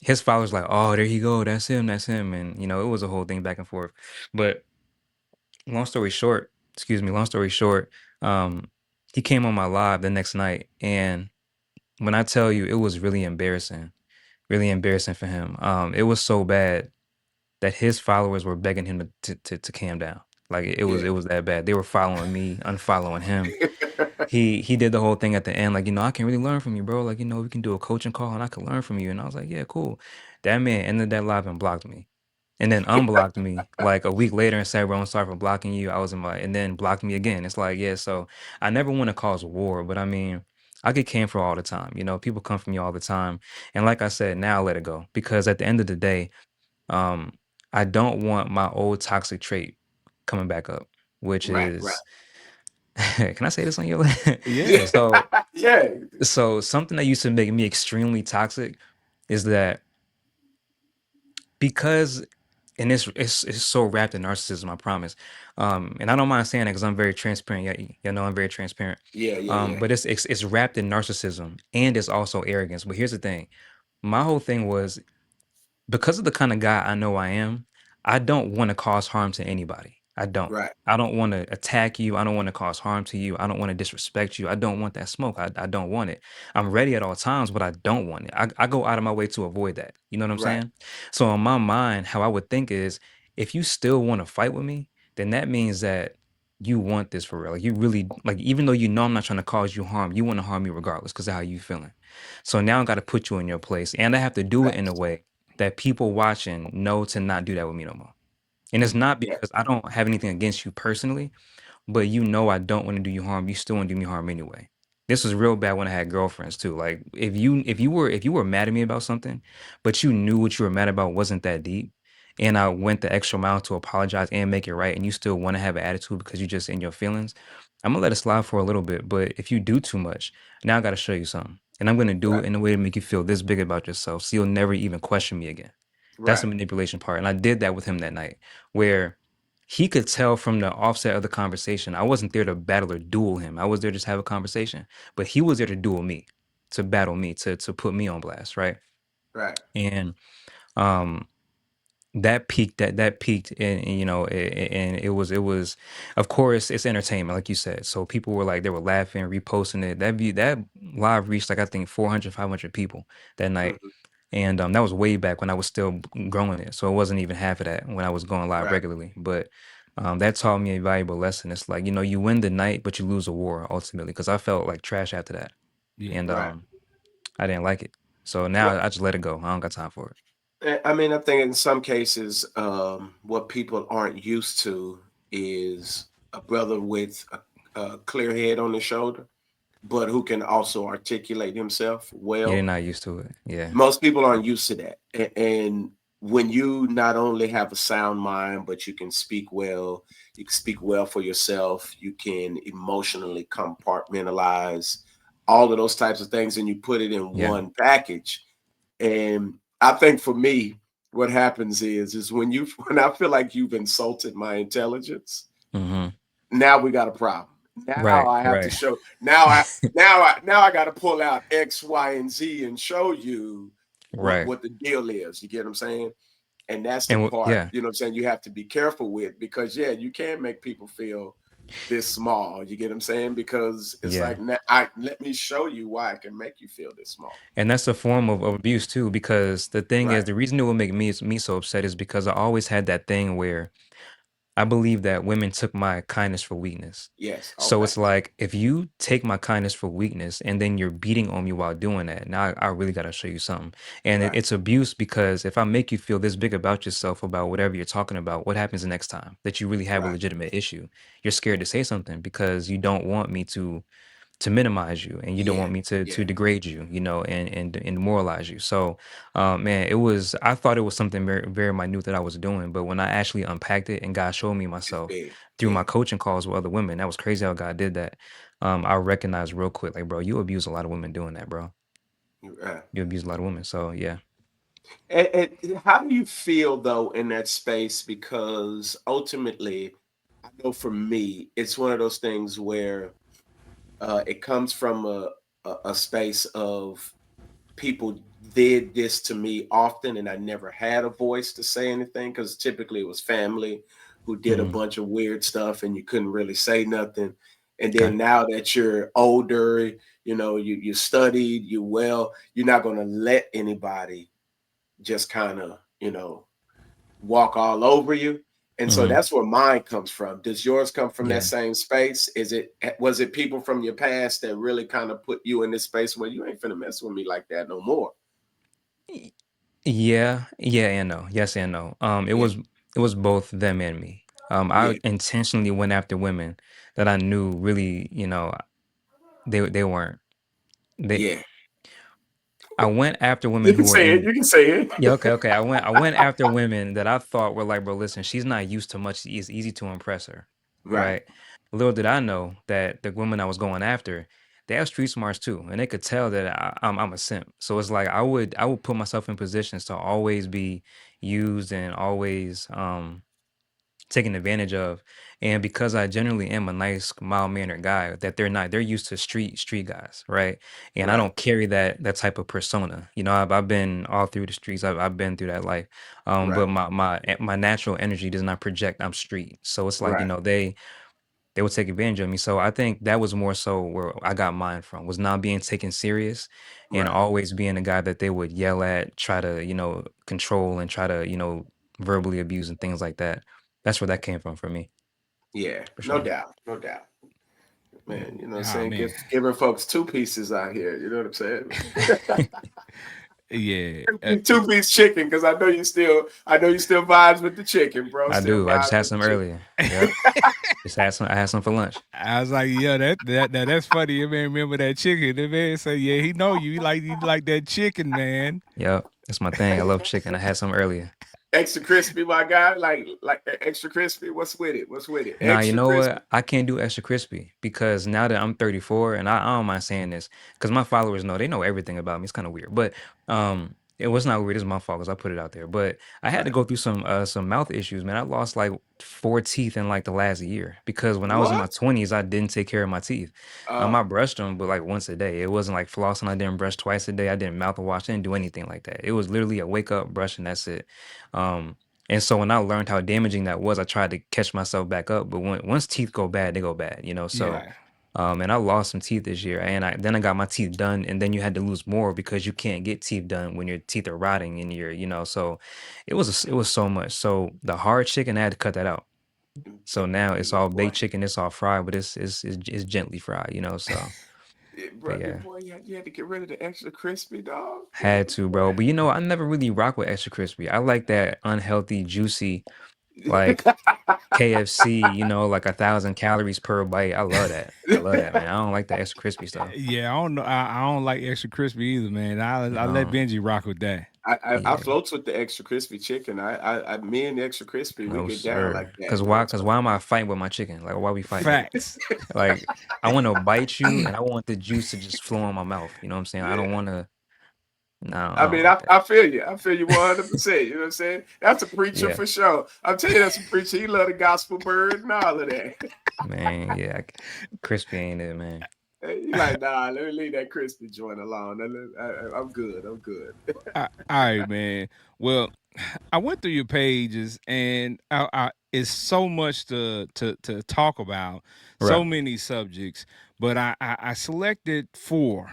his followers like, "Oh, there you go. That's him. That's him." And it was a whole thing back and forth. But long story short, excuse me. Long story short, um, he came on my live the next night, and when I tell you, it was really embarrassing for him. It was so bad that his followers were begging him to calm down. Like Yeah. it was that bad. They were following me, unfollowing him. He did the whole thing at the end, like, I can really learn from you, bro. Like, we can do a coaching call and I can learn from you. And I was like, yeah, cool. That man ended that live and blocked me. And then unblocked me like a week later and said, bro, I'm sorry for blocking you. I was in my and then blocked me again. It's like, yeah, so I never want to cause war, but I mean, I get came for all the time. People come for me all the time. And like I said, now I let it go. Because at the end of the day, um, I don't want my old toxic trait coming back up, which Right. Right. is can I say this on your Yeah. Yeah. so Yeah. something that used to make me extremely toxic is that because and it's so wrapped in narcissism, I promise. And I don't mind saying that because I'm very transparent. Yeah, I'm very transparent. Yeah. Yeah. Yeah. But it's wrapped in narcissism and it's also arrogance. But here's the thing: my whole thing was because of the kind of guy I know I am, I don't want to cause harm to anybody. I don't. Right. I don't want to attack you. I don't want to cause harm to you. I don't want to disrespect you. I don't want that smoke. I don't want it. I'm ready at all times, but I don't want it. I go out of my way to avoid that. You know what I'm Right. saying? So in my mind, how I would think is if you still want to fight with me, then that means that you want this for real. Like you really like, even though I'm not trying to cause you harm, you want to harm me regardless because of how you feeling. So now I got to put you in your place, and I have to do it in a Facts. way that people watching know to not do that with me no more. And it's not Yeah. because I don't have anything against you personally, but I don't want to do you harm. You still want to do me harm anyway. This was real bad when I had girlfriends too. Like if you were mad at me about something, but you knew what you were mad about wasn't that deep, and I went the extra mile to apologize and make it right, and you still want to have an attitude because you just in your feelings, I'm gonna let it slide for a little bit. But if you do too much, now I gotta show you something, and I'm gonna do Right. it in a way to make you feel this big about yourself, so you'll never even question me again. That's the Right. manipulation part, and I did that with him that night, where he could tell from the offset of the conversation I wasn't there to battle or duel him. I was there to just have a conversation, but he was there to duel me, to battle me, to put me on blast, right? Right. And um that peaked and and it was of course it's entertainment like you said, so people were like they were laughing, reposting it. That live reached like I think 400, 500 people that night. Mhm. And that was way back when I was still growing it, so it wasn't even half of that when I was going live Right. regularly. But that taught me a valuable lesson. It's like, you win the night but you lose the war ultimately, because I felt like trash after that. Yeah. And Right. I didn't like it, so now Well, I just let it go. I don't got time for it. I mean, I think in some cases, what people aren't used to is a brother with a clear head on his shoulder, but who can also articulate himself Yeah, they're well. not used to it. Yeah. Most people aren't used to that. And when you not only have a sound mind, but you can speak well, you can speak well for yourself, you can emotionally compartmentalize all of those types of things, and you put it in Yeah. one package. And I think for me, what happens is when you when I feel like you've insulted my intelligence, Mhm. now we got a problem. Now Right, I have to right. show now I got to pull out X, Y, and Z and show you what Right. what the deal is. You get what I'm saying? And that's the And part, yeah, you know what I'm saying, you have to be careful with, because yeah, you can make people feel this small. You get what I'm saying? Because it's yeah. like I let me show you why I can make you feel this small. And that's a form of abuse too, because the thing is, Right. the reason it will make me so upset is because I always had that thing where I believe that women took my kindness for weakness. Yes. Oh, So it's facts. like if you take my kindness for weakness and then you're beating on me while doing that, now I really got to show you something. And Right. it's abuse, because if I make you feel this big about yourself, about whatever you're talking about, what happens the next time that you really have a Right. legitimate issue? You're scared to say something because you don't want me to minimize you, and you don't Yeah. want me to Yeah. degrade you, and demoralize you. So man, I thought it was something very, very minute that I was doing, but when I actually unpacked it and God showed me It's myself big. through my Yeah. coaching calls with other women, that was crazy how God did that. I recognized real quick, like, bro, you abuse a lot of women doing that, bro. Right. You abuse a lot of women. So yeah. And how do you feel though in that space? Because ultimately, I know for me, it's one of those things where it comes from a space of people did this to me often, and I never had a voice to say anything, because typically it was family who did a Mhm. bunch of weird stuff, and you couldn't really say nothing. And Okay. then now that you're older, you studied, you're not going to let anybody just kind of, walk all over you. And so Hmm. that's where mine comes from. Does yours come from that Yeah. same space? Was it people from your past that really kind of put you in this space where you ain't finna mess with me like that no more? Y- Yeah, yeah, and no. Yes and no. Yeah, it was both them and me. yeah, I intentionally went after women that I knew really, they weren't. They yeah. I went after women You who can were say it. in. You can say Yeah, it. okay, okay. I went after women that I thought were like, bro, listen, she's not used to much. It's easy to impress her, Right, right? Little did I know that the women I was going after, they have street smarts too, and they could tell that I'm a simp. So it's like I would put myself in positions to always be used and always taken advantage of. And because I generally am a nice, mild mannered guy, that they're used to street guys, right? And I right, don't carry that type of persona. I've been all through the streets. I've been through that life. right, But my natural energy does not project. I'm street, so it's like, right, they would take advantage of me. So I think that was more so where I got mine from, was not being taken serious, and right. always being the guy that they would yell at, try to, control, and try to, verbally abuse and things like that. That's where that came from for me, Yeah, for no sure. doubt, no doubt. Man, you know what I'm Oh saying? man. Giving folks two pieces out here. You know what I'm saying? Yeah. 2 piece chicken, because I know you still vibes with the chicken, bro. I Still do. I just vibes had with the some chicken. earlier. Yep. I had some for lunch. I was like, yeah, that's funny. You man remember that chicken? The man say, yeah, he know you. He like that chicken, man. Yep. That's my thing. I love chicken. I had some earlier. Extra crispy, my guy. Like extra crispy. What's with it? What's with it? Nah, you Extra know crispy. what? I can't do extra crispy because now that I'm 34, and I don't mind saying this because my followers know they know everything about me. It's kind of weird, but it was not weird. It's my fault because I put it out there. But I had to Right. go through some mouth issues, man. I lost like 4 teeth in like the last year because when I was in my What? 20s, I didn't take care of my teeth. Uh, I brushed them, but like once a day. It wasn't like flossing. I didn't brush twice a day. I didn't mouthwash. I didn't do anything like that. It was literally a wake up, brush, and that's it. Um, and so when I learned how damaging that was, I tried to catch myself back up. But once teeth go bad, they go bad, you know. So, Yeah. and I lost some teeth this year, and I got my teeth done, and then you had to lose more because you can't get teeth done when your teeth are rotting and you know. So, it was so much. So the hard chicken, I had to cut that out. So now it's all baked boy, chicken, it's all fried, but it's gently fried, you know. So, but your yeah, boy, you had to get rid of the extra crispy, dog. had to, bro. But you know, I never really rock with extra crispy. I like that unhealthy, juicy, like KFC, you know, like 1,000 calories per bite. I love that. I love that, man. I don't like the extra crispy stuff. Yeah, I don't know. I don't like extra crispy either, man. I let Um, Benji rock with that. I yeah, floats with the extra crispy chicken. Me and the extra crispy, we no get down sir. like that, bro. Cause why am I fighting with my chicken? Like why we fighting? Facts. Like I want to bite you and I want the juice to just flow in my mouth. You know what I'm saying? I don't Yeah. want to. No, I I don't mean, like that. I feel you. I feel you 100%. You know what I'm saying? That's a preacher Yeah, for sure. I'm telling you, that's a preacher. He love the gospel bird and all of that. man. Yeah, crispy ain't it, man. He like, nah, let me leave that crispy joint alone. I'm good. I'm good. All right, man. Well, I went through your pages, and it's so much to talk about, so Right. many subjects. But I selected four.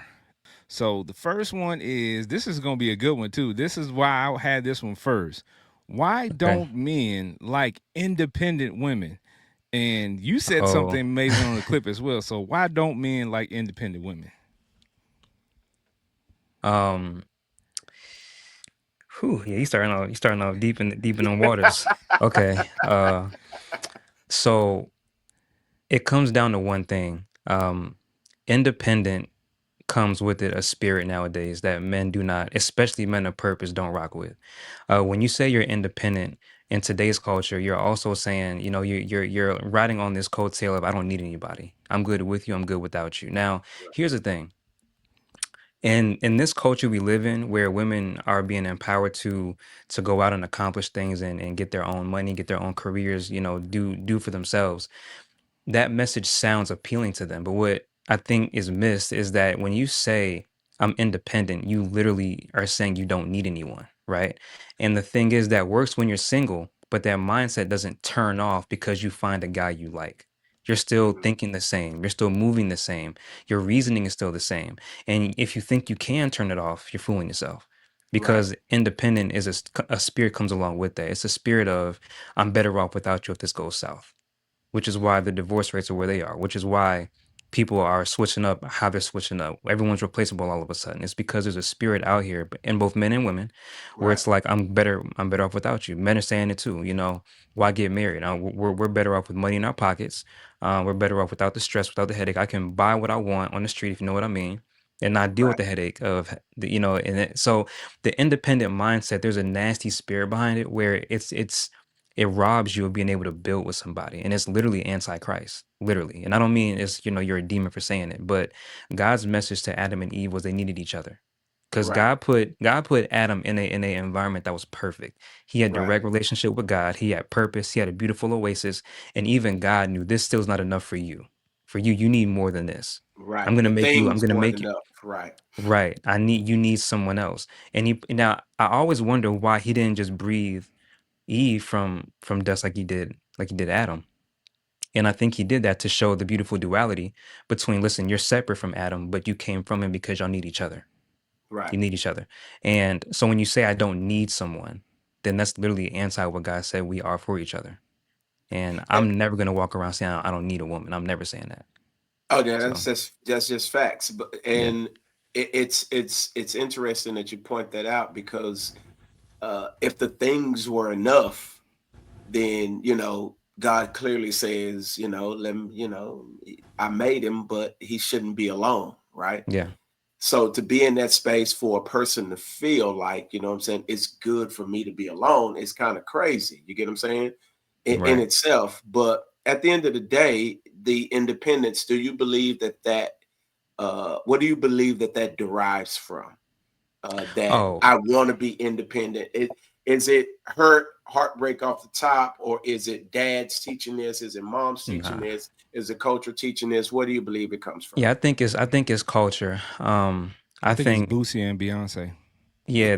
So the first one is this is going to be a good one too. This is why I had this one first. Why Okay. don't men like independent women? And you said something Oh. amazing on the clip as well. So why don't men like independent women? um. Whew, yeah, you starting off deep in the waters. Okay. So it comes down to one thing. Independent comes with it a spirit nowadays that men do not, especially men of purpose, don't rock with. When you say you're independent in today's culture, you're also saying, you know, you're riding on this coattail of I don't need anybody. I'm good with you. I'm good without you. Now, here's the thing. In this culture we live in, where women are being empowered to go out and accomplish things and get their own money, get their own careers, you know, do for themselves, that message sounds appealing to them. But what I think is missed is that when you say I'm independent, you literally are saying you don't need anyone, right? And the thing is that works when you're single, but that mindset doesn't turn off because you find a guy you like. You're still Mhm. thinking the same. You're still moving the same. Your reasoning is still the same. And if you think you can turn it off, you're fooling yourself. Right. Because independent is a spirit comes along with that. It's a spirit of I'm better off without you if this goes south, which is why the divorce rates are where they are, which is why people are switching up how they're switching up. Everyone's replaceable all of a sudden. It's because there's a spirit out here in both men and women where Right. it's like I'm better off without you. Men are saying it too, you know, why get married? We're better off with money in our pockets. We're better off without the stress, without the headache. I can buy what I want on the street, if you know what I mean, and not deal with Right. the headache of the, you know, so the independent mindset, there's a nasty spirit behind it where it robs you of being able to build with somebody, and it's literally antichrist, literally. And I don't mean it's, you know, you're a demon for saying it, but God's message to Adam and Eve was they needed each other, because Right. God put Adam in a environment that was perfect. He had Right. direct relationship with God. He had purpose. He had a beautiful oasis, and even God knew this still is not enough for you. For you, you need more than this. Right. I'm gonna The make you. I'm things gonna weren't make you. enough. Right. Right. You need someone else. And he now I always wonder why he didn't just breathe Eve from dust like he did Adam. And I think he did that to show the beautiful duality between, listen, you're separate from Adam, but you came from him because y'all need each other. Right. You need each other. And so when you say I don't need someone, then that's literally anti what God said we are for each other. And Eh, I'm never gonna walk around saying I don't need a woman. I'm never saying that. Oh, yeah, So that's just facts. But yeah. it's interesting that you point that out because if the things were enough, then God clearly says, let him, I made him, but he shouldn't be alone, right? Yeah. So to be in that space for a person to feel like, what I'm saying, it's good for me to be alone, it's kind of crazy. You get what I'm saying? In Right. itself. But at the end of the day, the independence, do you believe that what do you believe that derives from? That Oh, I want to be independent. Is it heartbreak off the top, or is it dad's teaching this? Is it mom's teaching nah. this? Is the culture teaching this? What do you believe it comes from? Yeah, I think it's culture. I I think it's think Boosie and Beyonce. yeah,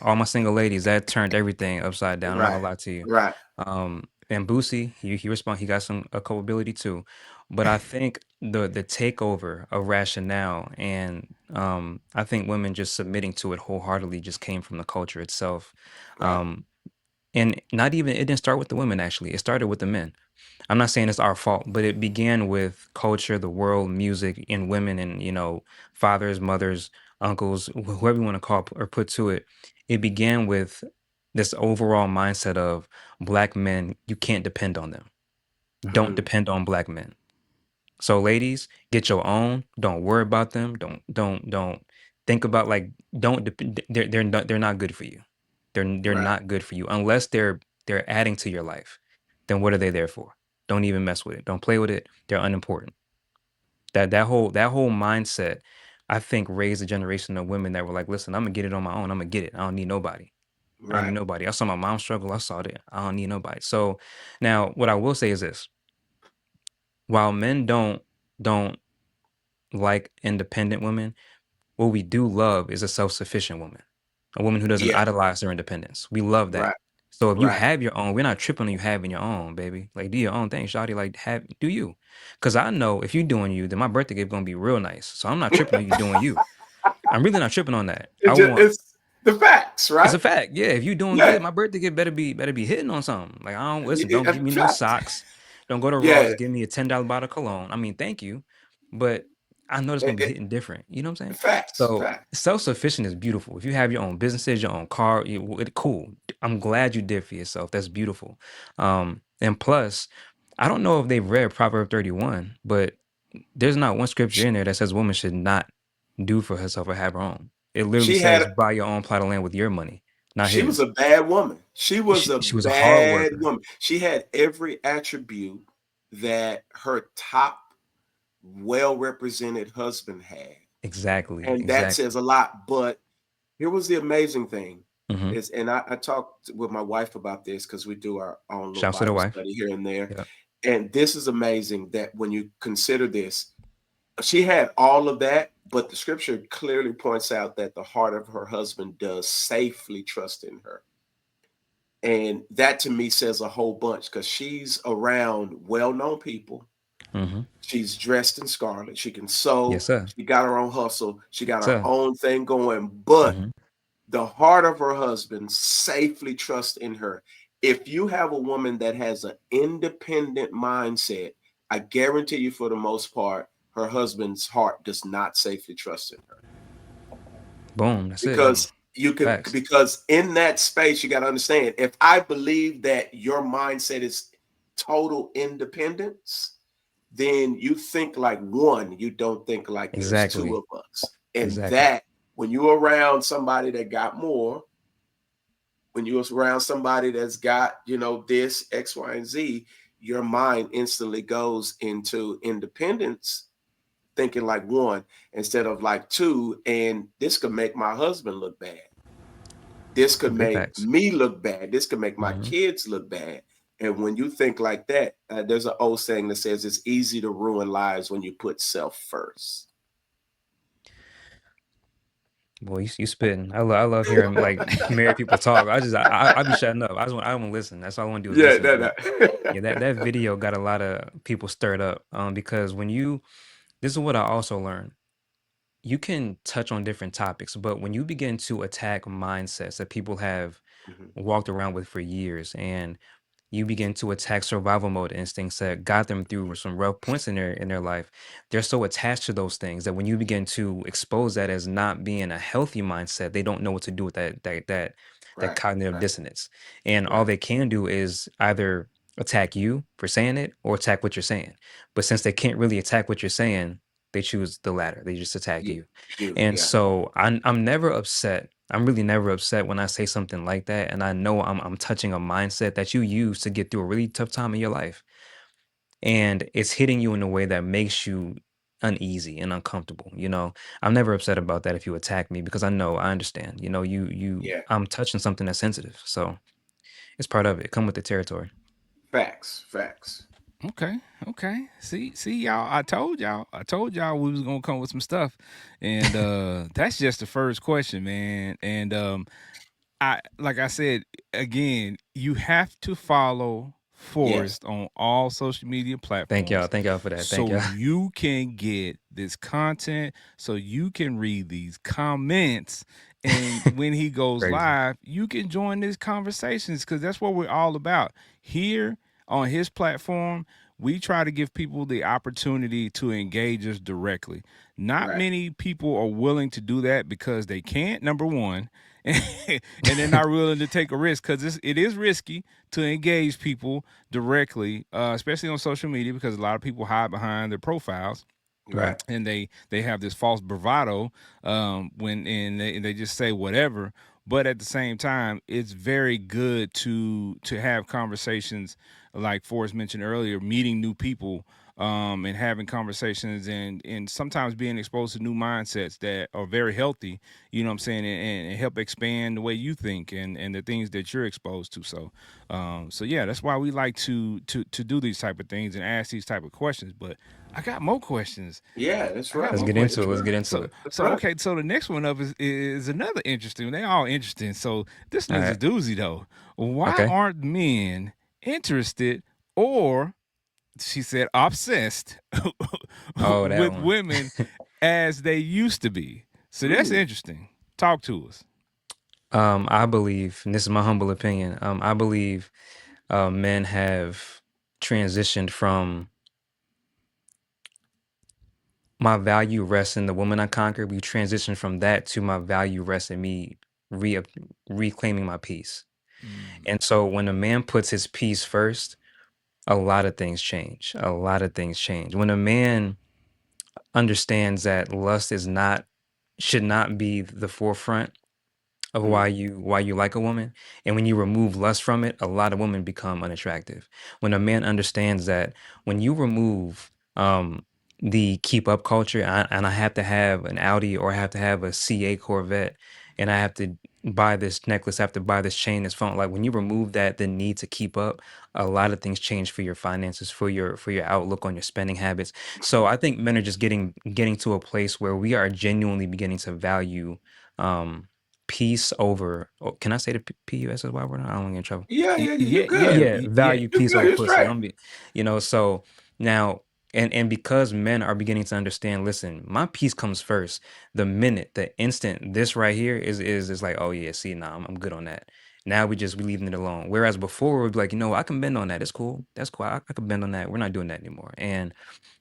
all my single ladies that turned everything upside down. I'm not Right, gonna lie to you. right. And Boosie, he got some a culpability too, but I think the takeover of rationale and I think women just submitting to it wholeheartedly just came from the culture itself. Right. Um, and not even it didn't start with the women actually. It started with the men. I'm not saying it's our fault, but it began with culture, the world, music, and women, and fathers, mothers, uncles, whoever you want to call or put to it. It began with this overall mindset of black men. You can't depend on them. Don't Mhm. depend on black men. So, ladies, get your own. Don't worry about them. Don't think about like. Don't dep- they're not good for you. They're Right. not good for you unless they're adding to your life. Then what are they there for? Don't even mess with it. Don't play with it. They're unimportant. That whole mindset, I think, raised a generation of women that were like, listen, I'm gonna get it on my own. I'm gonna get it. I don't need nobody. I don't need Right. nobody. I saw my mom struggle. I saw that. I don't need nobody. So now what I will say is this: while men don't like independent women, what we do love is a self-sufficient woman, a woman who doesn't Yeah. idolize her independence. We love that. Right. So if you Right. have your own, we're not tripping on you having your own, baby. Like do your own thing, shawty. Like do you? Because I know if you doing you, then my birthday gift gonna be real nice. So I'm not tripping on you doing you. I'm really not tripping on that. I want It's the facts, it's right? a fact. Yeah, if you doing Yeah. good, my birthday gift better be hitting on something. Like I don't listen. Don't give me no Fact. socks. Don't go to Ross. Yeah. Give me a $10 bottle of cologne. I mean, thank you, but I know it's gonna be It, hitting different. You know what I'm saying? facts. So Facts. self sufficient is beautiful. If you have your own businesses, your own car, cool. I'm glad you did for yourself. That's beautiful. And plus, I don't know if they've read Proverb 31, but there's not one scripture in there that says woman should not do for herself or have her own. It literally She had says buy your own plot of land with your money, not she was his. a bad woman. She was a She was a hard bad worker. woman. She had every attribute that her top well represented husband had. Exactly, And that says exactly. a lot. But here was the amazing thing Hmm. is, and I talked with my wife about this because we do our own little Shouts to the Bible wife. study here and there. Yeah, And this is amazing that when you consider this, she had all of that, but the scripture clearly points out that the heart of her husband does safely trust in her. And that to me says a whole bunch because she's around well known people. hmm. She's dressed in scarlet. She can sew. Yes, sir. She got her own hustle. She got her Sir. own thing going. But Hmm. the heart of her husband safely trusts in her. If you have a woman that has an independent mindset, I guarantee you, for the most part, her husband's heart does not safely trust in her Boom. That's it. because you could Facts. because in that space you got to understand, if I believe that your mindset is total independence, then you think like one, you don't think like there's two Exactly. of us. And Exactly. that when you're around somebody that got more, when you're around somebody that's got, this X, Y, and Z, your mind instantly goes into independence, thinking like one instead of like two. And this could make my husband look bad. This could Big make facts. me look bad. This could make my Hmm. kids look bad. And when you think like that, there's an old saying that says it's easy to ruin lives when you put self first. Boy, you spitting. I love hearing like married people talk. I be shutting up. I want to listen. That's all I want to do is Yeah, listen. no, But no. yeah, that video got a lot of people stirred up. Because this is what I also learned. You can touch on different topics, but when you begin to attack mindsets that people have Mhm. walked around with for years, and you begin to attack survival mode instincts that got them through some rough points in their life. They're so attached to those things that when you begin to expose that as not being a healthy mindset, they don't know what to do with that Right, cognitive right, dissonance. And all right. they can do is either attack you for saying it or attack what you're saying. But since they can't really attack what you're saying, they choose the latter. They just attack Yeah, you. you, And yeah, so I'm never upset. I'm really never upset when I say something like that, and I know I'm touching a mindset that you use to get through a really tough time in your life, and it's hitting you in a way that makes you uneasy and uncomfortable. I'm never upset about that if you attack me because I understand. yeah. I'm touching something that's sensitive, so it's part of it. Come with the territory. Facts, facts. Okay, okay. See, y'all. I told y'all. I told y'all we was gonna come with some stuff, and that's just the first question, man. And I like I said again, you have to follow Yes, Forrest on all social media Thank y'all. platforms Thank y'all for that. Thank so y'all. you can get this content, so you can read these comments, and when he goes Crazy. live, you can join these conversations because that's what we're all about here on his platform. We try to give people the opportunity to engage us directly. Not right. many people are willing to do that because they can't, number one, and they're not willing to take a risk because it is risky to engage people directly, especially on social media, because a lot of people hide behind their profiles Right. Right. and they have this false bravado when and they just say whatever. But at the same time, it's very good to have conversations like Forrest mentioned earlier, meeting new people, and having conversations, and sometimes being exposed to new mindsets that are very healthy, you know what I'm saying, and help expand the way you think and the things that you're exposed to. So yeah, that's why we like to do these type of things and ask these type of questions. But I got more questions. Yeah, that's I got Let's right. more get into questions. it. That's Let's right. get into So it. That's so right. okay, so the next one up is another interesting. They all interesting. So this All one's a right. doozy though. Why Okay. aren't men interested, or she said obsessed Oh, that with one. women as they used to be? So that's Mm. interesting. Talk to us. I believe, and this is my humble opinion. I believe men have transitioned from my value rests in the woman I conquered. We transitioned from that to my value rests in me re- reclaiming my peace. Mm, And so when a man puts his peace first, a lot of things change. A lot of things change. When a man understands that lust is not should not be the forefront of Mm. why you like a woman, and when you remove lust from it, a lot of women become unattractive. When a man understands that when you remove the keep up culture, and I have to have an Audi or I have to have a CA Corvette, and I have to buy this necklace, I have to buy this chain, this phone. Like when you remove that, the need to keep up, a lot of things change for your finances, for your outlook on your spending habits. So I think men are just getting to a place where we are genuinely beginning to value um peace over, oh, can I say the PUSS word? I don't want to get in trouble. Yeah, yeah, yeah. You yeah, yeah, good. Yeah, yeah. value You peace good. over It's pussy. right. I'm be, so now, and because men are beginning to understand, listen, my peace comes first. The minute, the instant this right here is like, oh yeah, see, nah, I'm good on that. Now we leaving it alone. Whereas before we'd be like, I can bend on that. It's cool. That's cool. I can bend on that. We're not doing that anymore. And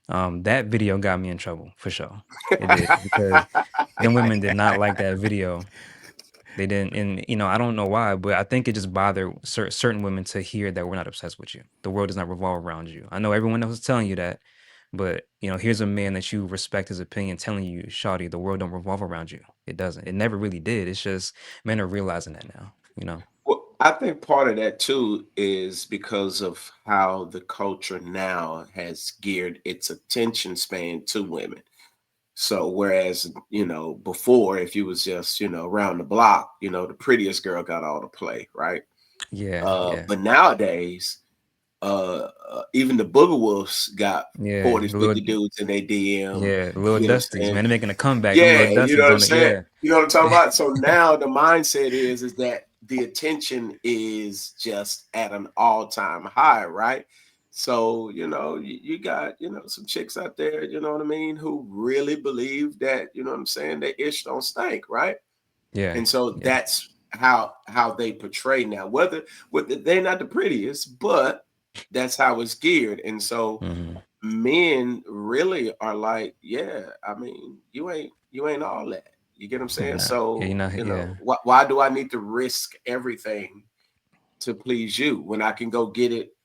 that video got me in trouble for sure. It did, because them women did not like that video. They didn't, and I don't know why, but I think it just bothered certain women to hear that we're not obsessed with you. The world does not revolve around you. I know everyone else is telling you that, but here's a man that you respect his opinion telling you, "Shawty, the world don't revolve around you. It doesn't. It never really did. It's just men are realizing that now. Well, I think part of that too is because of how the culture now has geared its attention span to women. So whereas, before if you was just, around the block, the prettiest girl got all the play, right? Yeah, yeah, But nowadays, even the booger wolves got yeah. 40, The 50 little, dudes in their DM. yeah, the little You know what I'm dusties, saying? man. They're making a comeback. Them little Yeah, you know dusties what I'm on it. saying? Yeah, You know what I'm talking about? So now the mindset is that the attention is just at an all-time high, right? So, you got, some chicks out there, you know what I mean, who really believe that, you know what I'm saying, that ish don't stink, right? yeah, And so yeah. that's how they portray now. Whether they're not the prettiest, but that's how it's geared. And so Mm-hmm. men really are like, yeah, I mean, you ain't all that. You get what I'm You're saying? not. Yeah, you're So, not. Yeah. why do I need to risk everything to please you when I can go get it,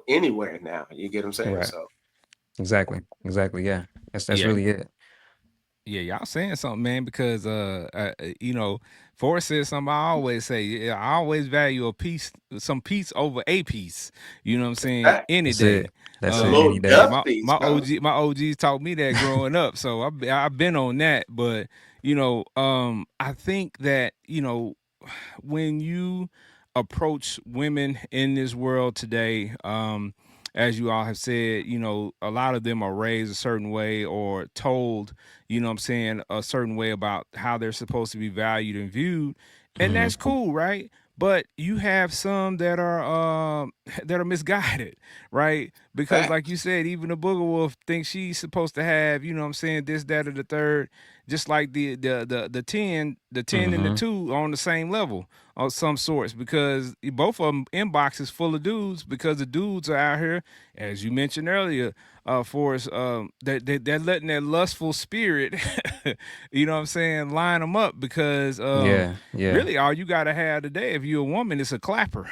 anywhere now? You get what I'm saying? Right. So Exactly. Exactly. Yeah. That's Yeah. really it. Yeah, y'all saying something, man, because Forrest says something I always say. Yeah, I always value some piece over a piece. You know what I'm saying? that Any That's it. day. That's the it. Any little day. Yeah, dust my piece, my huh? OGs taught me that growing up, so I've been on that. But I think that when you approach women in this world today, as you all have said, a lot of them are raised a certain way or told, what I'm saying, a certain way about how they're supposed to be valued and viewed. And Mm-hmm. that's cool, right? But you have some that are that are misguided, right? Because like you Facts. said, even the booger wolf thinks she's supposed to have, what I'm saying, this, that, or the third, just like the ten and the Mm-hmm. two on the same level of some sorts, because both of them inboxes full of dudes, because the dudes are out here, as you mentioned earlier, Forrest, they're letting that lustful spirit, what I'm saying, line them up, because Yeah. Yeah. really all you got to have today, if you're a woman, is a clapper,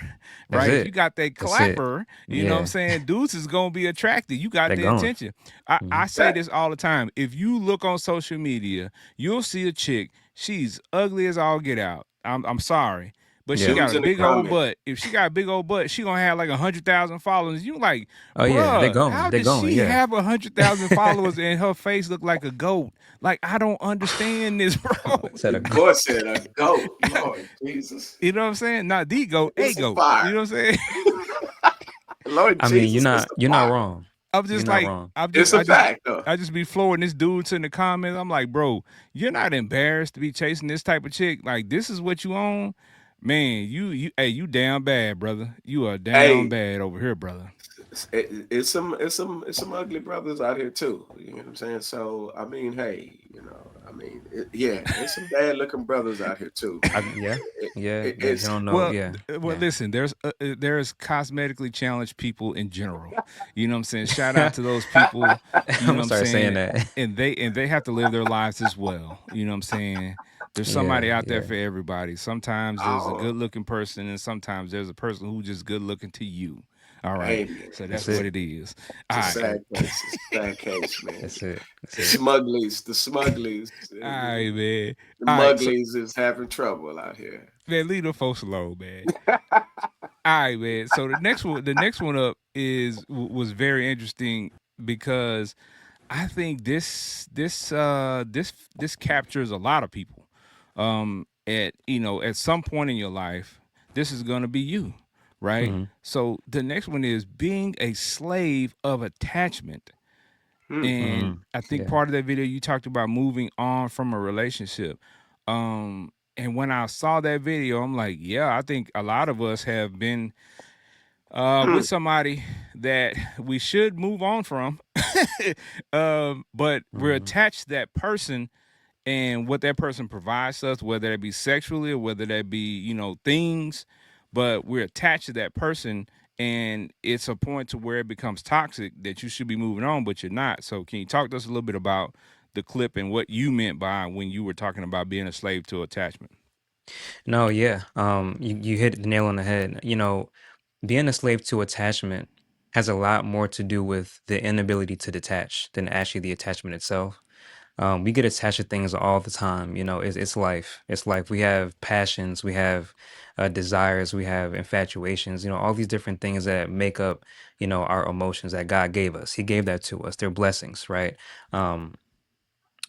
That's right? If you it. got that That's it. clapper, what I'm Yeah. saying, dudes is going to be attracted. You got They're the going. attention. I, Mm-hmm. I say That this all the time. If you look on social media, you'll see a chick. She's ugly as all get out. I'm sorry, but she Yeah. got dudes a in the big old comments. butt. If she got a big old butt, she gonna have like 100,000 followers. You like, Oh yeah. They're bruh, going. how They're does going. she Yeah. have 100,000 followers and her face look like a goat? Like, I don't understand this, bro. Said The a boy said a goat. Lord Jesus. You know what I'm saying? Not the goat, a It's a goat. You fire. know what I'm saying? Lord I mean, Jesus, it's a you're not fire. wrong. I'm You're just not like, wrong. It's a fact, though. I just be flooring this dudes in the comments. I'm like, bro, you're not embarrassed to be chasing this type of chick. Like, this is what you own, man. Hey, you down bad, brother. You are down Hey, bad over here, brother. it's some ugly brothers out here too. You know what I'm saying? So I mean, hey, yeah, there's some bad looking brothers out here too. Yeah. It, Yeah. it, That you it's don't know. Well, Yeah. well, Yeah. listen. There's cosmetically challenged people in general. You know what I'm saying? Shout out to those people. You I'm know gonna what I'm start saying saying? that. And they have to live their lives as well. You know what I'm saying? There's Yeah. somebody out there Yeah. for everybody. Sometimes there's a oh, good looking person, and sometimes there's a person who's just good looking to you. All right. hey man, So That's that's what it. it is. it's All a right. sad case. It's a sad case, man. That's it. That's The it. smugglies, the smugglies, All right, man. the All right. So, mugglies is having trouble out here. man, leave the folks alone, man. All right, man. So the next one up was very interesting, because I think this captures a lot of people. At some point in your life, this is gonna be you, right? Mm-hmm. So the next one is being a slave of attachment. Hmm. And Mm-hmm. I think Yeah. part of that video you talked about moving on from a relationship. And when I saw that video, I'm like, yeah, I think a lot of us have been with somebody that we should move on from, but we're Mm-hmm. attached to that person and what that person provides us, whether that be sexually or whether that be things, but we're attached to that person, and it's a point to where it becomes toxic that you should be moving on, but you're not. So can you talk to us a little bit about the clip and what you meant by when you were talking about being a slave to attachment? No, yeah. You hit the nail on the head. Being a slave to attachment has a lot more to do with the inability to detach than actually the attachment itself. We get attached to things all the time. It's life. It's life. We have passions. We have desires. We have infatuations. All these different things that make up, our emotions that God gave us. He gave that to us. They're blessings, right? Um,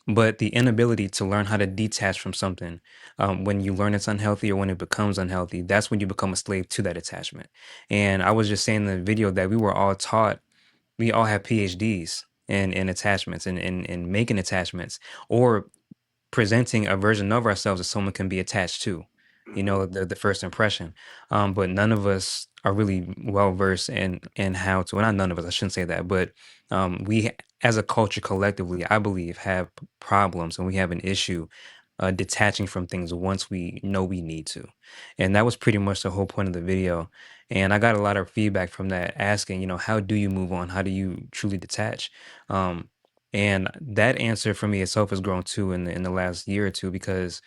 but the inability to learn how to detach from something, when you learn it's unhealthy or when it becomes unhealthy, that's when you become a slave to that attachment. And I was just saying in the video that we were all taught, we all have PhDs in attachments and in making attachments, or presenting a version of ourselves that someone can be attached to, Hmm. the first impression. But none of us are really well versed in how to, well, not none of us, I shouldn't say that, but we as a culture collectively, I believe, have problems, and we have an issue detaching from things once we know we need to. And that was pretty much the whole point of the video. And I got a lot of feedback from that asking, how do you move on? How do you truly detach? Um, and that answer for me itself has grown too in the last year or two, because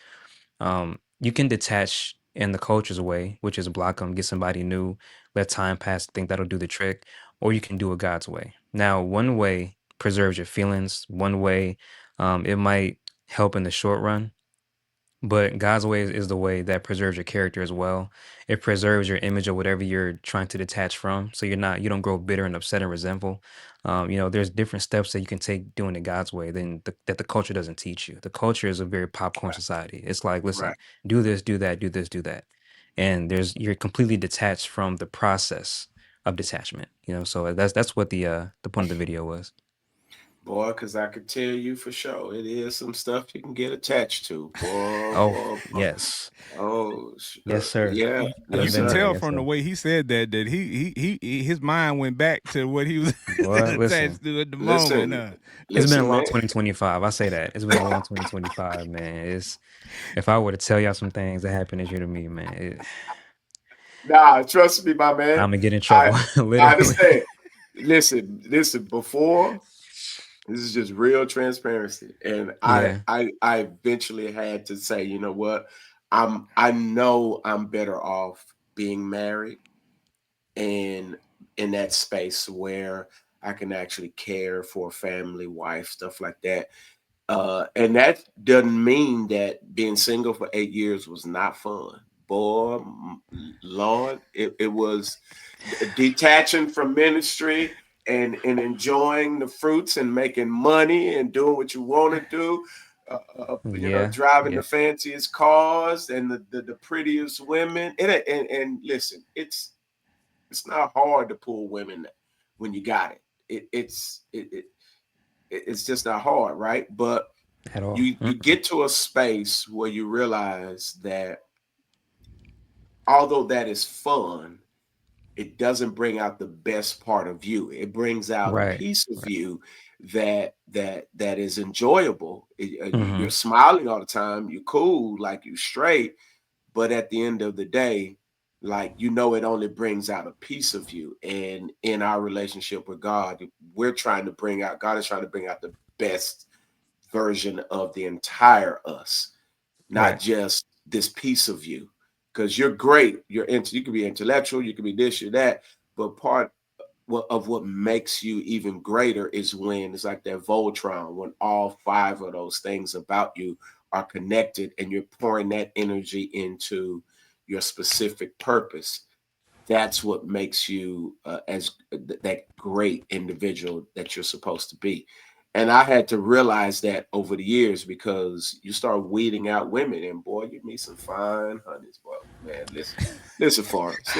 you can detach in the culture's way, which is block them, get somebody new, let time pass, think that'll do the trick, or you can do it God's way. Now, one way preserves your feelings, one way it might help in the short run, but God's way is the way that preserves your character as well. It preserves your image of whatever you're trying to detach from. So you don't grow bitter and upset and resentful. There's different steps that you can take doing it God's way that the culture doesn't teach you. The culture is a very popcorn Right. society. It's like, Right. listen, do this, do that, do this, do that. And you're completely detached from the process of detachment. So that's what the point of the video was. Boy, because I could tell you for sure, it is some stuff you can get attached to. Boy, Oh, boy, boy. yes. Oh, Yes, sir. yeah, I've You yes, can been sir. there. tell Yes, from the sir. way he said that his mind went back to what he was Boy, listen. attached to at the moment. Listen, It's been a listen, long man. 2025. I say that. It's been a long 2025, man. If I were to tell y'all some things that happened this year to me, man, Nah, trust me, my man. I'm gonna get in I trouble, I literally. understand. Listen. Before, this is just real transparency, and I Yeah, I I eventually had to say, you know what? I know I'm better off being married and in that space where I can actually care for a family, wife, stuff like that. And that doesn't mean that being single for 8 years was not fun. Boy, Lord, it was detaching from ministry and enjoying the fruits and making money and doing what you want to do. yeah, Driving yeah. the fanciest cars and the prettiest women. And listen, it's not hard to pull women when you got it. It's just not hard, right? But At all. you get to a space where you realize that although that is fun, it doesn't bring out the best part of you. It brings out a Right, piece of right. you that is enjoyable. Hmm. You're smiling all the time. You're cool, like you straight. But at the end of the day, like it only brings out a piece of you. And in our relationship with God, God is trying to bring out the best version of the entire us, not Right. just this piece of you. Because you're great. You can be intellectual, you can be this, you're that, but part of what makes you even greater is when it's like that Voltron, when all five of those things about you are connected and you're pouring that energy into your specific purpose. That's what makes you that great individual that you're supposed to be. And I had to realize that over the years because you start weeding out women, and boy, you meet some fine honeys, boy. Man, listen, Forrest,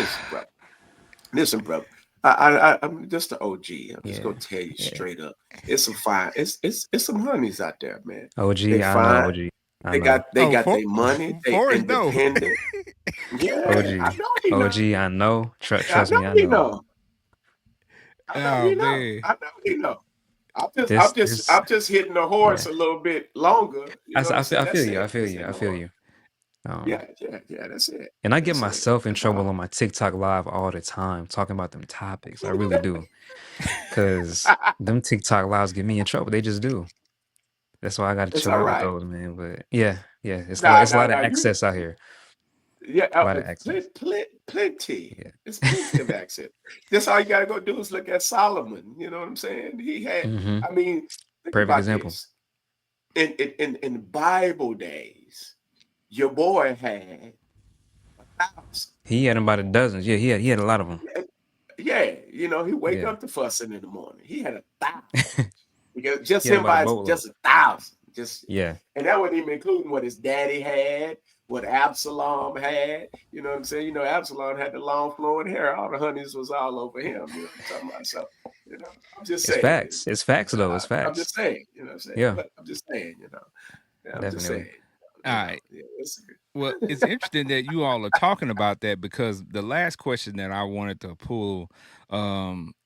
listen, brother. I'm just an OG. I'm just Yeah, gonna tell you yeah. straight up. It's some fine. It's some honeys out there, man. They OG, I know. fine. OG, I They know. got they Oh, got their money. They Forrest, no. independent. Yeah, I OG, know he know. OG, I know. I Trust know me, I he know. know. I know Oh he know. man. I know he know. I'm just I'm This, just this, I'm just hitting the horse yeah. a little bit longer. You know what I'm saying? I feel That's you. I it. feel Just you. hitting I the feel horse. you. Um, Yeah. That's it. and I get That's it. myself in That's trouble all. on my TikTok live all the time talking about them topics. I really do. Cause them TikTok lives get me in trouble. They just do. That's why I gotta It's chill all out with right. those, man. But yeah. Nah, It's a nah, lot of nah. You excess out here. Yeah, A lot of excess. plenty. Yeah. There's plenty of accent. That's all you gotta go do is look at Solomon. You know what I'm saying? He had. Hmm. I mean, think Perfect about example. this. In Bible days, your boy had 1,000. He had about a dozen. Yeah, he had a lot of them. Yeah, he wake Yeah. up to fussing in the morning. He had 1,000 because just He had him about a by boatload. just 1,000. Just Yeah. and that wasn't even including what his daddy had, what Absalom had. You know what I'm saying? Absalom had the long flowing hair. All the honeys was all over him. You know what I'm talking about? So, I'm just It's saying. facts. It's facts though. It's I'm just facts. saying. You know what I'm saying? Yeah, But I'm just saying. Yeah, I'm just definitely. saying. All right. Yeah, it's Well, it's interesting that you all are talking about that because the last question that I wanted to pull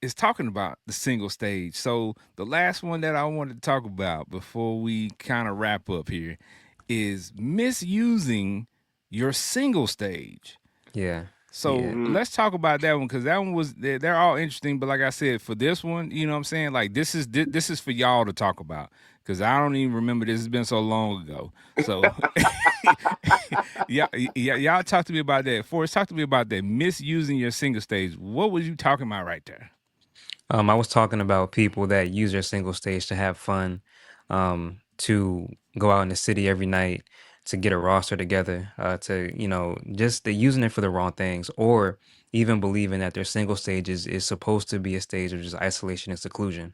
is talking about the single stage. So the last one that I wanted to talk about before we kind of wrap up here is misusing your single stage. Yeah. So Yeah. Mm, let's talk about that one because that one was they're all interesting. But like I said, for this one, you know what I'm saying? Like this is for y'all to talk about because I don't even remember this. It's been so long ago. So yeah, yeah, y'all talk to me about that. Forrest, talk to me about that misusing your single stage. What was you talking about right there? I was talking about people that use their single stage to have fun, to go out in the city every night, to get a roster together, to just they're using it for the wrong things, or even believing that their single stage is supposed to be a stage of just isolation and seclusion.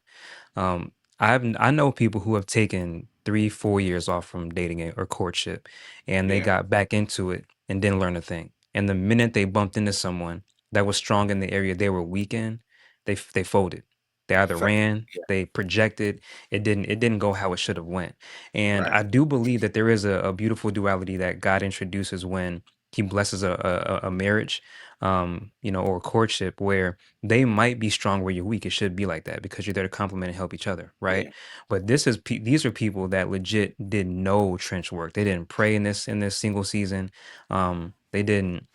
Um, I know people who have taken 3, 4 years off from dating or courtship, and they yeah, got back into it and didn't learn a thing. And the minute they bumped into someone that was strong in the area they were weak in, they folded. They either fa- ran, yeah, they projected. It didn't go how it should have went. And right, I do believe that there is a beautiful duality that God introduces when He blesses a marriage, or a courtship where they might be strong where you're weak. It should be like that because you're there to complement and help each other, right? yeah, But these are people that legit did no trench work. They didn't pray in this single season. They didn't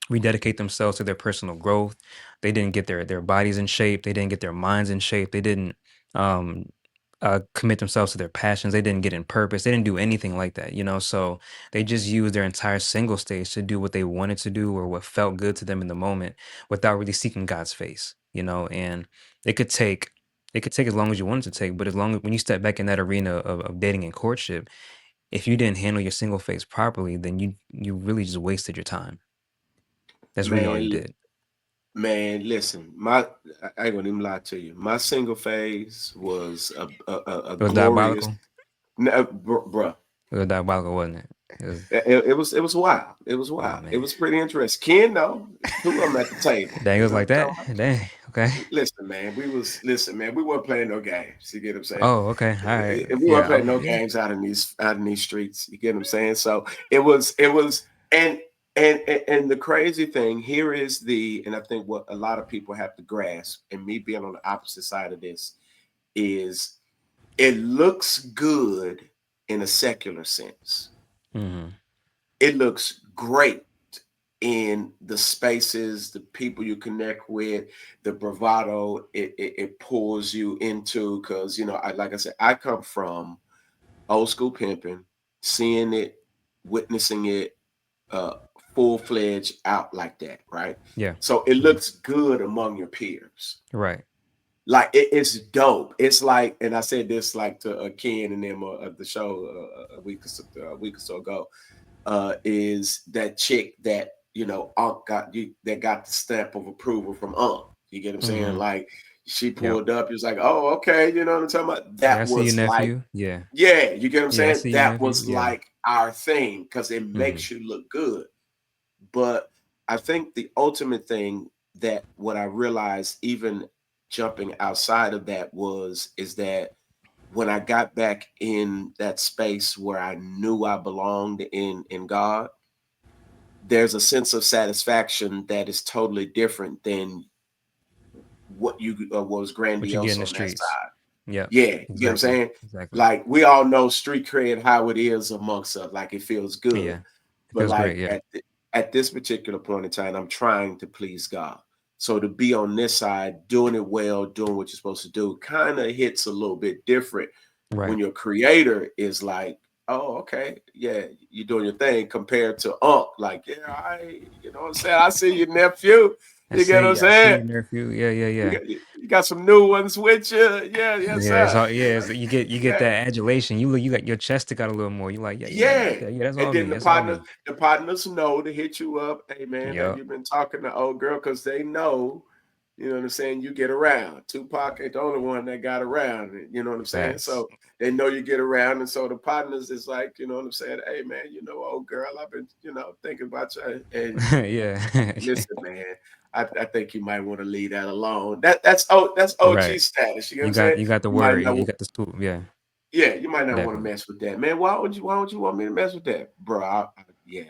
rededicate themselves to their personal growth. They didn't get their bodies in shape. They didn't get their minds in shape. They didn't um, commit themselves to their passions. They didn't get in purpose. They didn't do anything like that. So they just used their entire single stage to do what they wanted to do or what felt good to them in the moment without really seeking God's face. And it could take it could take as long as you want it to take, but as long as when you step back in that arena of dating and courtship, if you didn't handle your single phase properly, then you really just wasted your time. That's really all you man, did. man. Listen, I ain't gonna even lie to you. My single phase was a It was glorious, diabolical. bruh. It was diabolical, wasn't it? It was. It was wild. It was Oh wild. It man. was pretty interesting. Ken, though, two of them at the table. Dang, it You was know what like I'm talking that. about? Dang. Okay. Listen, man. We weren't playing no games. You get what I'm saying? Oh, okay. All right. We weren't Yeah. playing no Yeah. games out in these streets. You get what I'm saying? So it was, and the crazy thing here is and I think what a lot of people have to grasp, and me being on the opposite side of this, is it looks good in a secular sense. Mm-hmm. It looks great in the spaces, the people you connect with, the bravado it pulls you into. Because like I said, I come from old school pimping, seeing it, witnessing it, uh, full fledged out like that, right? Yeah. So it Hmm. looks good among your peers. Right. Like it's dope. It's like, and I said this like to Ken and them at the show a week or so ago. Is that chick that Unc that got the stamp of approval from Unc. You get what I'm saying? Mm-hmm. Like she Yep. pulled up, he was like, "Oh, okay," you know what I'm talking about? Yeah, I That see your was like, nephew. Yeah. yeah, you get what I'm Yeah, I saying? see your That nephew. was Yeah. like our thing because it Mm-hmm. makes you look good. But I think the ultimate thing that what I realized, even jumping outside of that, is that when I got back in that space where I knew I belonged in God, there's a sense of satisfaction that is totally different than what was What you get grandiose in the on that streets. side. Yep. Yeah, you get what I'm Exactly. saying? Exactly. Like we all know street cred how it is amongst us. Like it feels good, Yeah. It but feels great. like Yeah. at this particular point in time, I'm trying to please God. So to be on this side, doing it well, doing what you're supposed to do, kind of hits a little bit different when Right. your creator is like, "Oh, okay, yeah, you're doing your thing," compared to Unc, like, "Yeah, you know what I'm saying? I see your nephew. You get what I'm I see saying? your nephew. Yeah. Yeah. You Yeah. got you got some new ones with you. Yeah, yes, Yeah, it's sir. all yeah, you get Yeah, that adulation. You got your chest stick out a little more. You like, yeah, I got yeah." that. Yeah, that's And all then me. the That's all partner, me. the partners know to hit you up. Hey man, have Yep. you been talking to old girl? Because they know, you know what I'm saying, you get around. Tupac ain't the only one that got around. You know what I'm saying? Facts. So they know you get around. And so the partners is like, you know what I'm saying? Hey man, old girl, I've been, thinking about you. And Yeah. listen, man, I think you might want to leave that alone. That's OG Right. status. You know what You I'm got saying? you got the You might word. not. You got the scoop. Yeah, Yeah, you might not want to definitely. mess with that, man. Why would you want me to mess with that, bro? Yeah,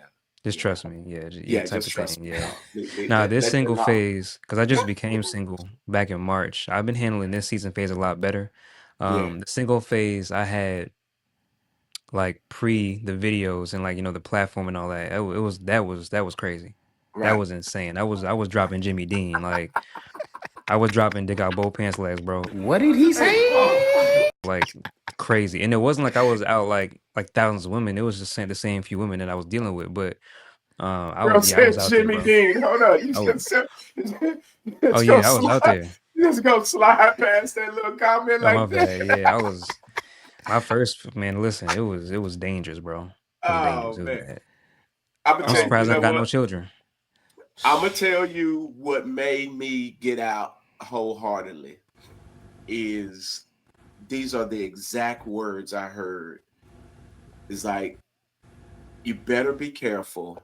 Just yeah, trust me. Yeah, yeah, yeah. type Just of trust thing. me, Yeah. dog. Now this Let single them know. phase, because I just became single back in March. I've been handling this season phase a lot better. Yeah, The single phase I had like pre the videos and like the platform and all that. That was crazy. That Right. was insane. I was dropping Jimmy Dean like I was dropping Dig Out Both Pants legs, bro. What did he say? Like crazy. And it wasn't like I was out like thousands of women. It was just the same few women that I was dealing with. But Girl I said was out there, Jimmy bro. Dean. Hold on. You I was, just, oh just go yeah, I was out slide. there. Just go slide past that little comment Oh my like bad. that. Yeah, I was my first man. Listen, it was dangerous, bro. It was dangerous. Oh It was man. bad. I'm gonna I'm tell you, you surprised I know got no what? children. I'm gonna tell you what made me get out wholeheartedly is these are the exact words I heard. It's like you better be careful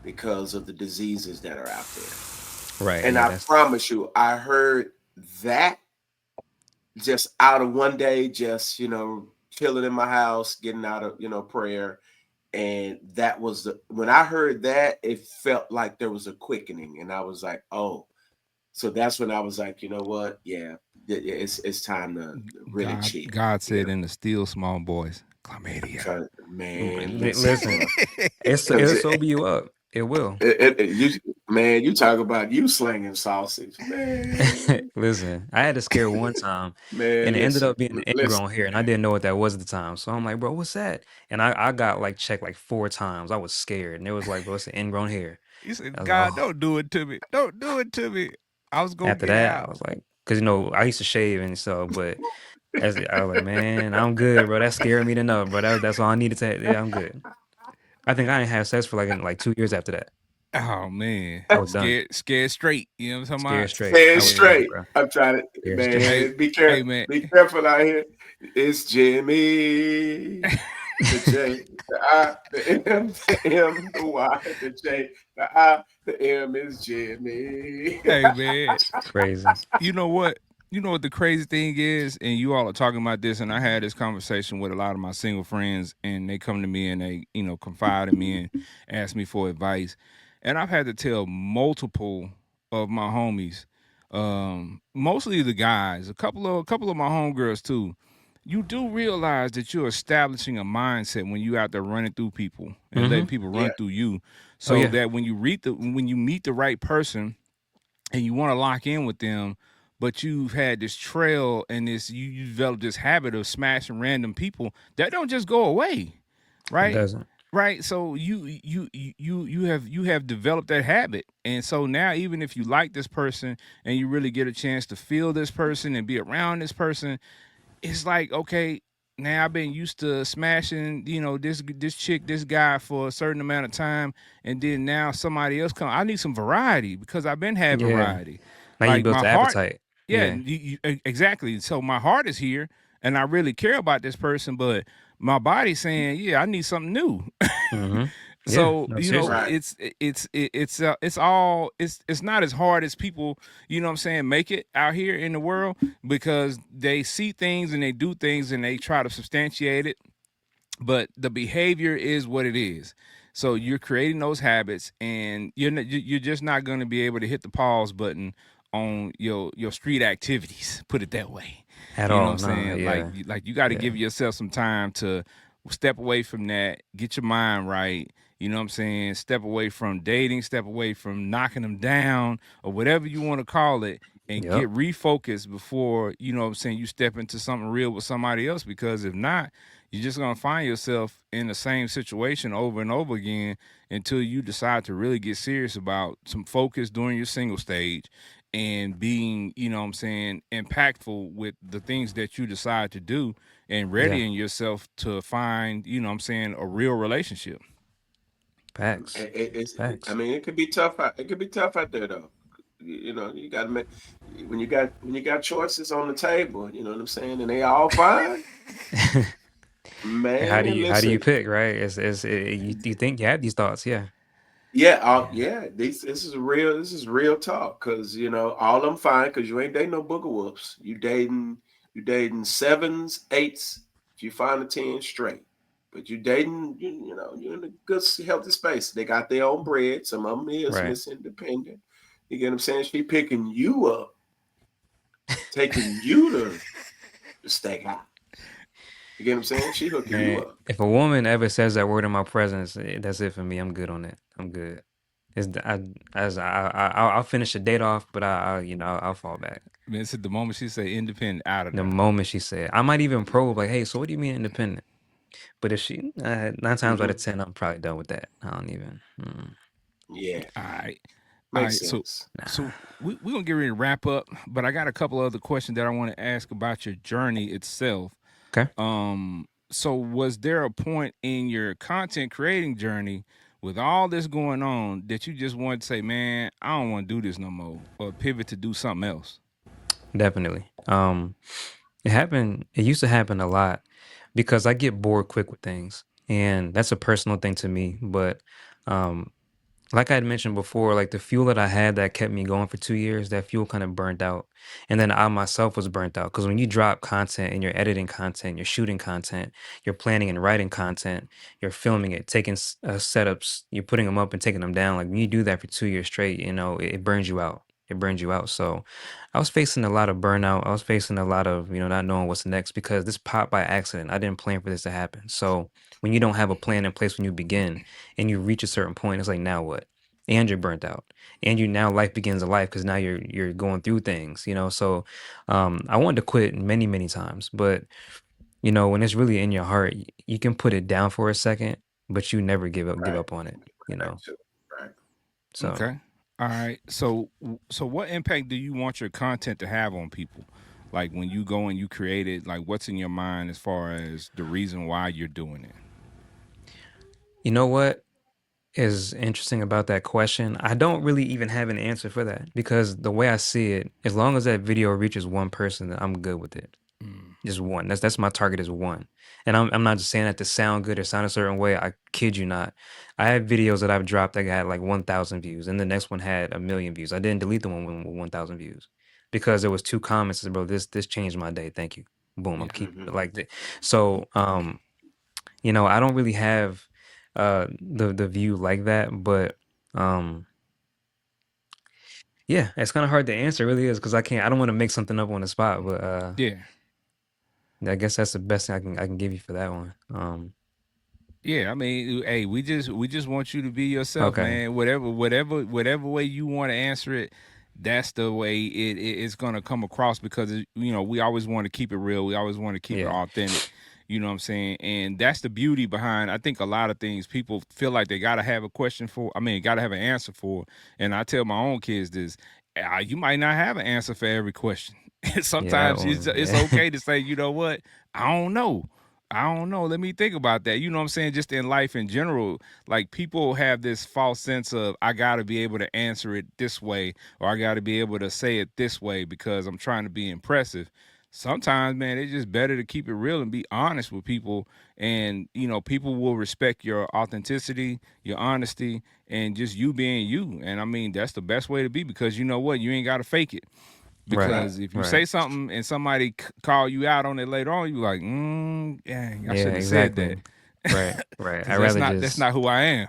because of the diseases that are out there. Right. And Yeah. I That's promise you, I heard that just out of one day, just chilling in my house, getting out of prayer. And that was when I heard that, it felt like there was a quickening. And I was like, oh, so that's when I was like, you know what? Yeah, it's time to really chill. God You said know, in the still small boys, chlamydia. man, listen, listen. because It'll sober you up. It will. you talk about you slinging sausage, man. Listen, I had a scare one time, and Man, it ended listen, up being an listen. ingrown hair, and I didn't know what that was at the time. So I'm like, bro, what's that? And I got like checked like 4 times. I was scared, and it was like, bro, it's an ingrown hair. He I said, was like, God, oh. don't do it to me. Don't do it to me. I was gonna After get that, I out. was like, because I used to shave and stuff, but I was like, man, I'm good, bro. That scared me enough, bro. That's all I needed to. Yeah, I'm good. I think I didn't have sex for like 2 years after that. Oh man. I was done. Scared straight. You know what I'm talking Scared about? straight. Staying I was done, straight. bro. I'm trying to, Scared straight. Hey, man. Be hey careful. man. Be careful out here. It's Jimmy, the J, the I, the M, the M, the Y, the J, the I, the M is Jimmy. Hey man. Crazy. You know what? You know what the crazy thing is, and you all are talking about this, and I had this conversation with a lot of my single friends, and they come to me and they, confide in me and ask me for advice. And I've had to tell multiple of my homies, mostly the guys, a couple of my homegirls too. You do realize that you're establishing a mindset when you out there running through people and letting Mm-hmm. people Yeah, run through you, Oh so yeah. that when you meet the right person and you want to lock in with them, but you've had this trail and you develop this habit of smashing random people that don't just go away, It right? doesn't. Right. So you have developed that habit, and so now even if you like this person and you really get a chance to feel this person and be around this person, it's like, okay, now I've been used to smashing, this chick, this guy for a certain amount of time, and then now somebody else come. I need some variety because I've been had Yeah. variety. Now you Like built my the heart, appetite. yeah, Yeah. exactly. So my heart is here, and I really care about this person, but my body's saying, yeah, I need something new. Mm-hmm. Yeah. So No, seriously. right. it's not as hard as people, what I'm saying, make it out here in the world, because they see things and they do things and they try to substantiate it, but the behavior is what it is. So you're creating those habits, and you're just not going to be able to hit the pause button on your street activities. Put it that way. At You know what all. I'm Nah. saying? Like Yeah. you got to Yeah. give yourself some time to step away from that, get your mind right. You know what I'm saying? Step away from dating, step away from knocking them down, or whatever you want to call it, and Yep. get refocused before, what I'm saying, you step into something real with somebody else. Because if not, you're just gonna find yourself in the same situation over and over again until you decide to really get serious about some focus during your single stage and being, what I'm saying, impactful with the things that you decide to do, and Yeah. readying yourself to find, what I'm saying, a real relationship. Facts. I Facts. mean, it could be tough. It could be tough out there, though. You got to make when you got choices on the table. You know what I'm saying, and they all fine. And Man, how do you listen. pick, right? You think you have these thoughts, yeah. Yeah, yeah. This is real talk because all I'm fine because you ain't dating no booger wolves. You dating sevens, eights. If you find a 10 straight, but you dating, you're in a good healthy space. They got their own bread. Some of them is Right. Miss Independent. You get what I'm saying? She picking you up, taking you to the steakhouse. You get what I'm saying? She hooking you Man, up. if a woman ever says that word in my presence, that's it for me. I'm good on it. I'm good. I'll finish a date off, but I'll fall back. Man, it's at the moment she say independent out of The there. moment she said, I might even probe like, "Hey, so what do you mean independent?" But if she 9 times out of Hmm. 10, I'm probably done with that. I don't even. Yeah, All right. All makes right. So sense. so Nah. we're gonna get ready to wrap up, but I got a couple other questions that I want to ask about your journey itself. Okay. So was there a point in your content creating journey with all this going on that you just wanted to say, man, I don't want to do this no more, or pivot to do something else? Definitely. It happened. It used to happen a lot because I get bored quick with things, and that's a personal thing to me. But um, like I had mentioned before, like the fuel that I had that kept me going for 2 years, that fuel kind of burnt out. And then I myself was burnt out because when you drop content and you're editing content, you're shooting content, you're planning and writing content, you're filming it, taking setups, you're putting them up and taking them down. Like when you do that for 2 years straight, it burns you out. It burns you out. So I was facing a lot of burnout. I was facing a lot of, not knowing what's next because this popped by accident. I didn't plan for this to happen. So when you don't have a plan in place when you begin, and you reach a certain point, it's like now what? And you're burnt out, and you now life begins a life because now you're going through things. So I wanted to quit many times, but when it's really in your heart, you can put it down for a second, but you never give Right. up on it. Right. Too. Right. So Okay. All right. So what impact do you want your content to have on people? Like when you go and you create it, like what's in your mind as far as the reason why you're doing it? you know what is interesting about that question? I don't really even have an answer for that because the way I see it, as long as that video reaches one person, I'm good with it. Mm, Just one. That's my target is one. And I'm not just saying that to sound good or sound a certain way. I kid you not. I have videos that I've dropped that had like 1,000 views, and the next one had 1,000,000 views. I didn't delete the one with 1,000 views because there was two comments. Bro, this changed my day. Thank you. Boom. I'm yeah. keeping Hmm. it like that. So I don't really have the view like that, but um yeah, it's kind of hard to answer. It really is because I don't want to make something up on the spot, but Yeah. I guess that's the best thing I can give you for that one. Yeah, I mean, hey, we just want you to be yourself, Okay. man. Whatever way you want to answer it, that's the way it's gonna come across because we always want to keep it real. We always want to keep it Yeah. authentic. You know what I'm saying? And that's the beauty behind. I think a lot of things people feel like they gotta have a question for. I mean, gotta have an answer for. And I tell my own kids this: you might not have an answer for every question. Yeah, that Sometimes it's one. it's Yeah. okay to say, you know what, I don't know. I don't know. Let me think about that. You know what I'm saying? Just in life in general, like people have this false sense of I got to be able to answer it this way or I got to be able to say it this way because I'm trying to be impressive. Sometimes, man, it's just better to keep it real and be honest with people. And, people will respect your authenticity, your honesty, and just you being you. And I mean, that's the best way to be because you know what? You ain't got to fake it. Right. Right. Because if you Right. say something and somebody call you out on it later on, you like, dang, I Yeah, shouldn't have said exactly. that. Right. Right. Because I that's rather not that's just not who I am.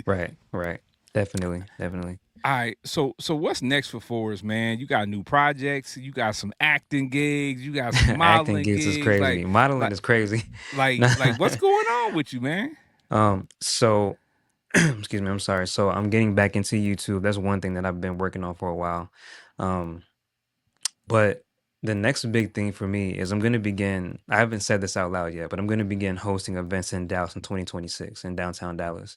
right. Right. Definitely. Definitely. All right, so what's next for Forrest, man? You got new projects, you got some acting gigs, you got some Acting modeling gigs is gigs, crazy. Modeling like is crazy. like Nah. like what's going on with you, man? So excuse me, I'm sorry. So I'm getting back into YouTube. That's one thing that I've been working on for a while. Um But the next big thing for me is I'm going to begin. I haven't said this out loud yet, but I'm going to begin hosting events in Dallas in 2026 in downtown Dallas.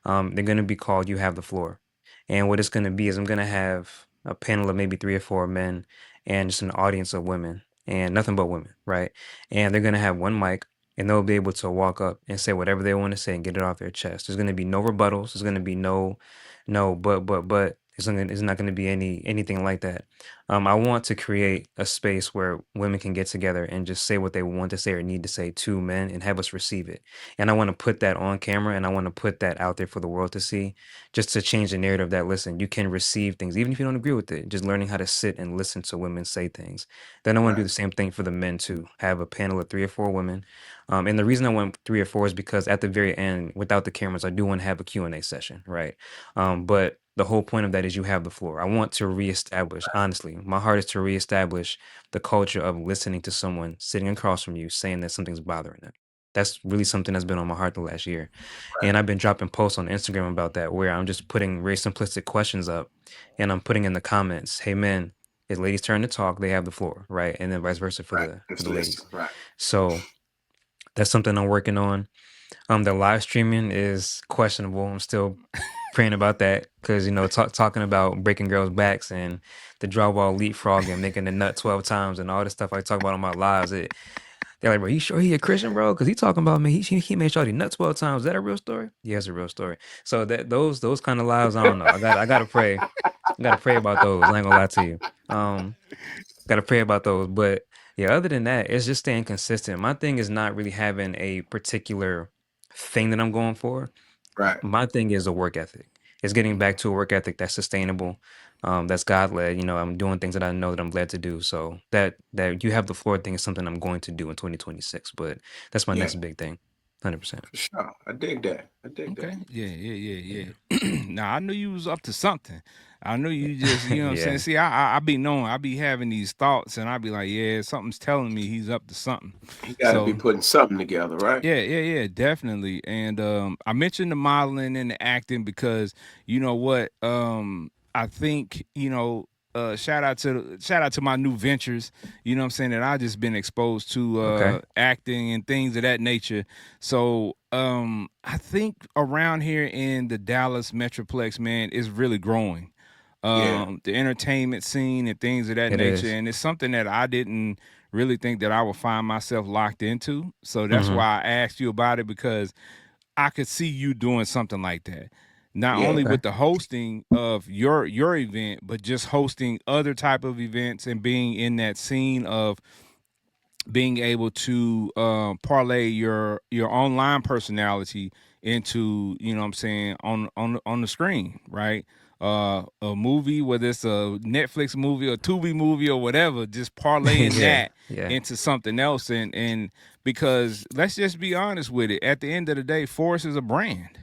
They're going to be called You Have the Floor. And what it's going to be is I'm going to have a panel of maybe 3 or 4 men and just an audience of women and nothing but women, right? And they're going to have one mic and they'll be able to walk up and say whatever they want to say and get it off their chest. There's going to be no rebuttals. There's going to be no, but. It's not going to be anything like that. I want to create a space where women can get together and just say what they want to say or need to say to men and have us receive it. And I want to put that on camera and I want to put that out there for the world to see, just to change the narrative that, listen, you can receive things, even if you don't agree with it, just learning how to sit and listen to women say things. Then I want to do Right. the same thing for the men too, have a panel of 3 or 4 women. And the reason I want 3 or 4 is because at the very end, without the cameras, I do want to have a Q&A session, right? But the whole point of that is you have the floor. I want to reestablish, honestly, you. My heart is to reestablish the culture of listening to someone sitting across from you saying that something's bothering them. That's really something that's been on my heart the last year. And I've been dropping posts on Instagram about that where I'm just putting very simplistic questions up and I'm putting in the comments, hey man, it's ladies' turn to talk, they have the floor, right? And then vice versa for Right. the Just listen. ladies. Right. So that's something I'm working on. The live streaming is questionable. I'm still praying about that because talking about breaking girls' backs and the drywall leapfrog and making the nut 12 times and all this stuff I talk about on my lives. They're like, bro, you sure he a Christian, bro? Because he talking about me. He made sure he nut 12 times. Is that a real story? Yeah, it's a real story. So that those kind of lives, I don't know. I gotta pray. I gotta pray about those. I ain't gonna lie to you. Gotta pray about those. But yeah, other than that, it's just staying consistent. My thing is not really having a particular thing that I'm going for. Right. My thing is a work ethic. It's getting back to a work ethic that's sustainable, that's God led. I'm doing things that I know that I'm led to do. So that you have the floor thing is something I'm going to do in 2026. But that's my Yeah. next big thing, 100%. For sure. I dig that. I dig Okay. that. Yeah. Yeah, Now I knew you was up to something. I knew you just, you know what I'm saying? yeah, See, I be knowing, I be having these thoughts and I be like, yeah, something's telling me he's up to something. He got to be So putting something together, right? yeah, definitely. And I mentioned the modeling and the acting because you know what? I think shout out to my new ventures. You know what I'm saying that I just been exposed to okay, acting and things of that nature. So I think around here in the Dallas Metroplex, man, is really growing. Yeah. The entertainment scene and things of that it nature, is. and it's something that I didn't really think that I would find myself locked into. So that's Mm-hmm. why I asked you about it because I could see you doing something like that. Not Yeah. only Okay. with the hosting of your event, but just hosting other type of events and being in that scene of being able to parlay your online personality into what I'm saying on the screen, right? A movie, whether it's a Netflix movie or Tubi movie or whatever, just parlaying Yeah, that yeah. into something else, and because let's just be honest with it, at the end of the day, Force is a brand,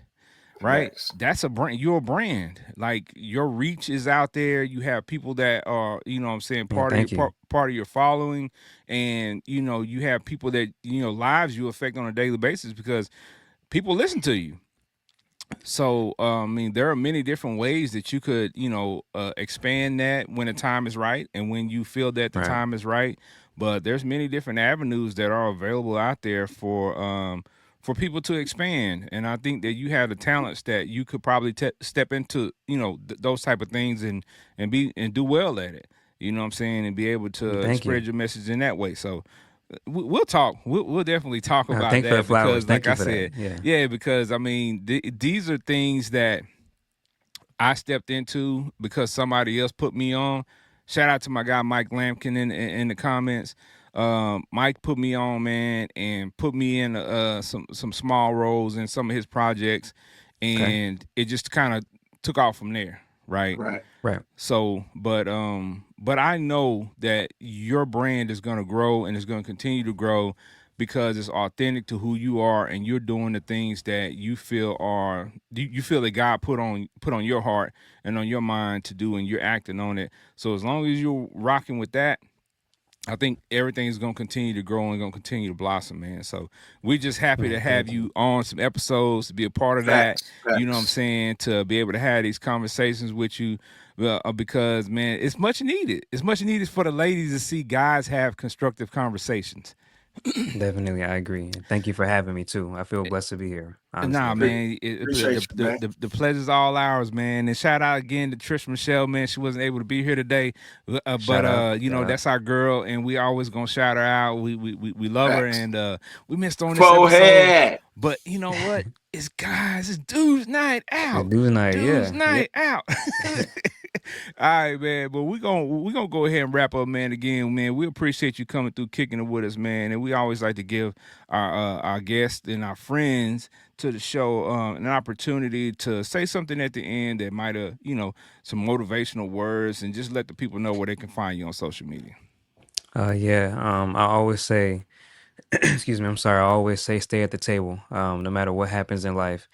right? Facts. That's a brand. You're a brand. Like your reach is out there. You have people that are, what I'm saying, Yeah, part of your thank you. part of your following, and you have people that lives you affect on a daily basis because people listen to you. So, I mean, there are many different ways that you could, expand that when the time is right and when you feel that the Right. time is right. But there's many different avenues that are available out there for people to expand. And I think that you have the talents that you could probably step into, those type of things and do well at it. You know what I'm saying, and be able Well, to thank you. spread your message in that way. So we'll talk. We'll definitely talk about Thank you for the that flowers. because, like Thank you I for that. said, Yeah. yeah, because I mean, these are things that I stepped into because somebody else put me on. Shout out to my guy Mike Lampkin in the comments. Mike put me on, man, and put me in some small roles in some of his projects, Okay. and it just kind of took off from there, right? Right. Right. So, but I know that your brand is going to grow and it's going to continue to grow because it's authentic to who you are and you're doing the things that you feel that God put on your heart and on your mind to do and you're acting on it. So as long as you're rocking with that, I think everything is going to continue to grow and going to continue to blossom, man. So we're just happy to Yeah, have thank you. you on some episodes to be a part of that. Facts. You know what I'm Facts. saying? To be able to have these conversations with you, because man, it's much needed. It's much needed for the ladies to see guys have constructive conversations. Definitely, I agree. And thank you for having me too. I feel blessed to be here, honestly. Nah, Pre- man, Appreciate you, man. the pleasure's all ours, man. And shout out again to Trish Michelle, man. She wasn't able to be here today, but Shout out. Shout out. that's our girl, and we always gonna shout her out. We love her, Facts. and we missed on this episode. Forehead. But you know what? It's guys, it's dudes' night It's out. dude night. Dudes' Yeah. Yep. night out. All right, man. But we gonna go ahead and wrap up, man. Again, man, we appreciate you coming through, kicking it with us, man. And we always like to give our guests and our friends to the show an opportunity to say something at the end that might have, some motivational words, and just let the people know where they can find you on social media. Yeah. I always say, excuse me, I'm sorry. I always say stay at the table, no matter what happens in life.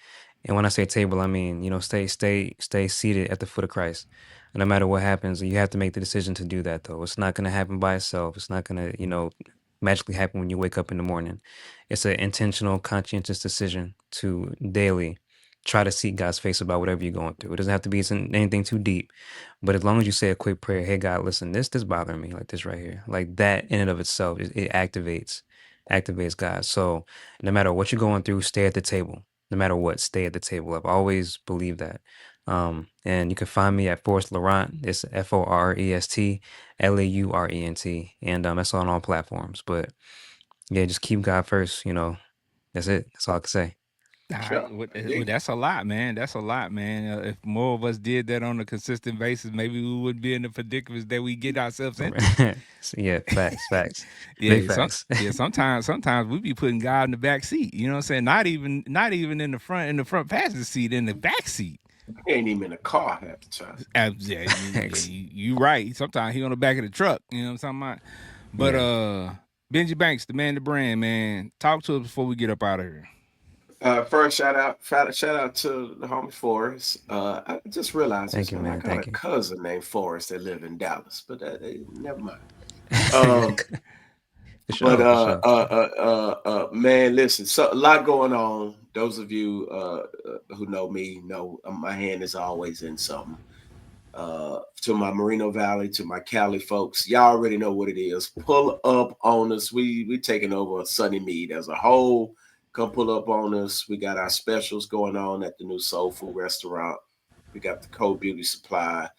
And when I say table, I mean, stay seated at the foot of Christ. no matter what happens, you have to make the decision to do that, though. It's not going to happen by itself. It's not going to, magically happen when you wake up in the morning. It's an intentional, conscientious decision to daily try to seek God's face about whatever you're going through. It doesn't have to be anything too deep, but as long as you say a quick prayer, hey God, listen, this bothering me, like this right here, like that in and of itself, it activates God. So no matter what you're going through, stay at the table. No matter what, stay at the table. I've always believed that. And you can find me at Forrest Laurent. It's FOREST LAURENT, and that's on all platforms. But yeah, just keep God first. That's it. That's all I can say. All right. Sure. Well, Indeed. that's a lot, man. That's a lot, man. If more of us did that on a consistent basis, maybe we wouldn't be in the predicaments that we get ourselves into. So, yeah, facts, big Yeah, facts. sometimes we be putting God in the back seat. You know what I'm saying? Not even in the front passenger seat, in the back seat. He ain't even in the car half the time. Yeah, Thanks. you right. Sometimes he on the back of the truck. You know what I'm talking about? But Yeah. Benji Banks, the man, the brand, man. Talk to us before we get up out of here. First, shout out to the homie Forrest. I just realized Thank this, you, man. I man. got a Thank you. cousin named Forrest that live in Dallas, but never mind. Um, For but sure. man, listen, so a lot going on. Those of you who know me know my hand is always in something. To my Moreno Valley, to my Cali folks, y'all already know what it is. Pull up on us. We taking over Sunny Mead as a whole. Come pull up on us. We got our specials going on at the new soul food restaurant. We got the Cold Beauty Supply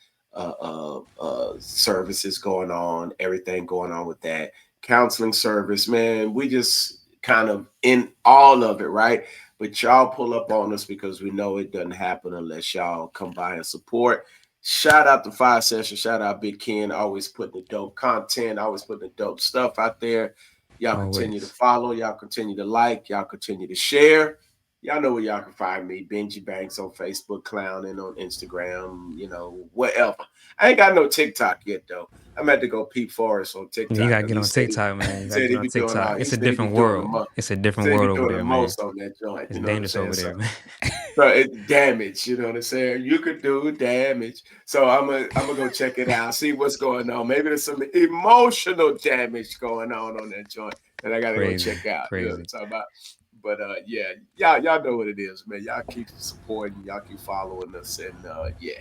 services going on. Everything going on with that counseling service. Man, we just kind of in all of it, right? But y'all pull up on us because we know it doesn't happen unless y'all come by and support. Shout out to Fire Session. Shout out Big Ken. Always putting the dope content, always putting the dope stuff out there. Y'all continue to Always. follow. Y'all continue to like. Y'all continue to share. Y'all know where y'all can find me. Benji Banks on Facebook, Clowning on Instagram, whatever. I ain't got no TikTok yet, though. I'm at to go peep Forrest on You TikTok gotta because get he on said TikTok, man. You he gotta said get he on be doing all TikTok. he It's a said he be different doing the world. most. It's a He different said he be world over doing the there, man. most on that joint. It's You know what I'm dangerous saying? over there, So man. so it's damage, you know what I'm saying? You could do damage. So I'm gonna go check it out, see what's going on. Maybe there's some emotional damage going on that joint that I gotta go Crazy, check out. You know what I'm crazy. talking about? But yeah, y'all know what it is, man. Y'all keep supporting, y'all keep following us, and yeah.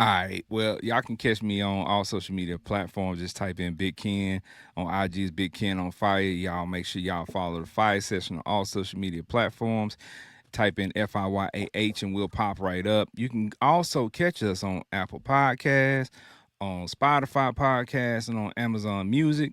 All right. Well, y'all can catch me on all social media platforms. Just type in Big Ken on IG is Big Ken on Fire. Y'all make sure y'all follow the Fire Session on all social media platforms. Type in FIYAH and we'll pop right up. You can also catch us on Apple Podcasts, on Spotify Podcasts, and on Amazon Music.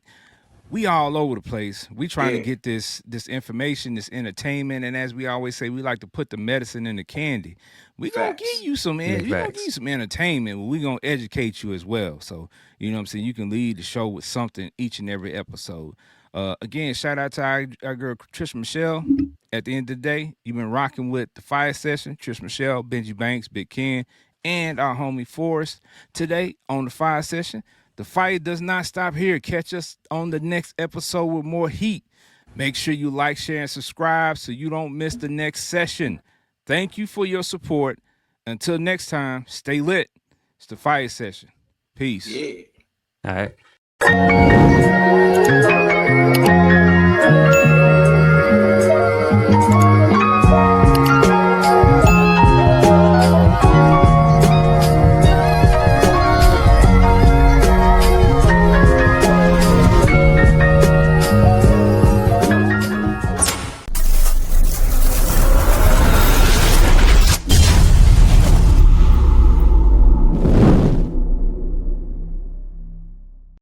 We all over the place. We trying to Yeah, get this information, this entertainment, and as we always say, we like to put the medicine in the candy. We gonna give facts. you some, Big we gonna give you facts. some entertainment. But we gonna educate you as well. So you know what I'm saying. You can lead the show with something each and every episode. Again, shout out to our girl Trish Michelle. At the end of the day, you've been rocking with the Fire Session. Trish Michelle, Benji Banks, Big Ken, and our homie Forrest today on the Fire Session. The fight does not stop here. Catch us on the next episode with more heat. Make sure you like, share, and subscribe so you don't miss the next session. Thank you for your support. Until next time, stay lit. It's the Fire Session. Peace. Yeah. All right.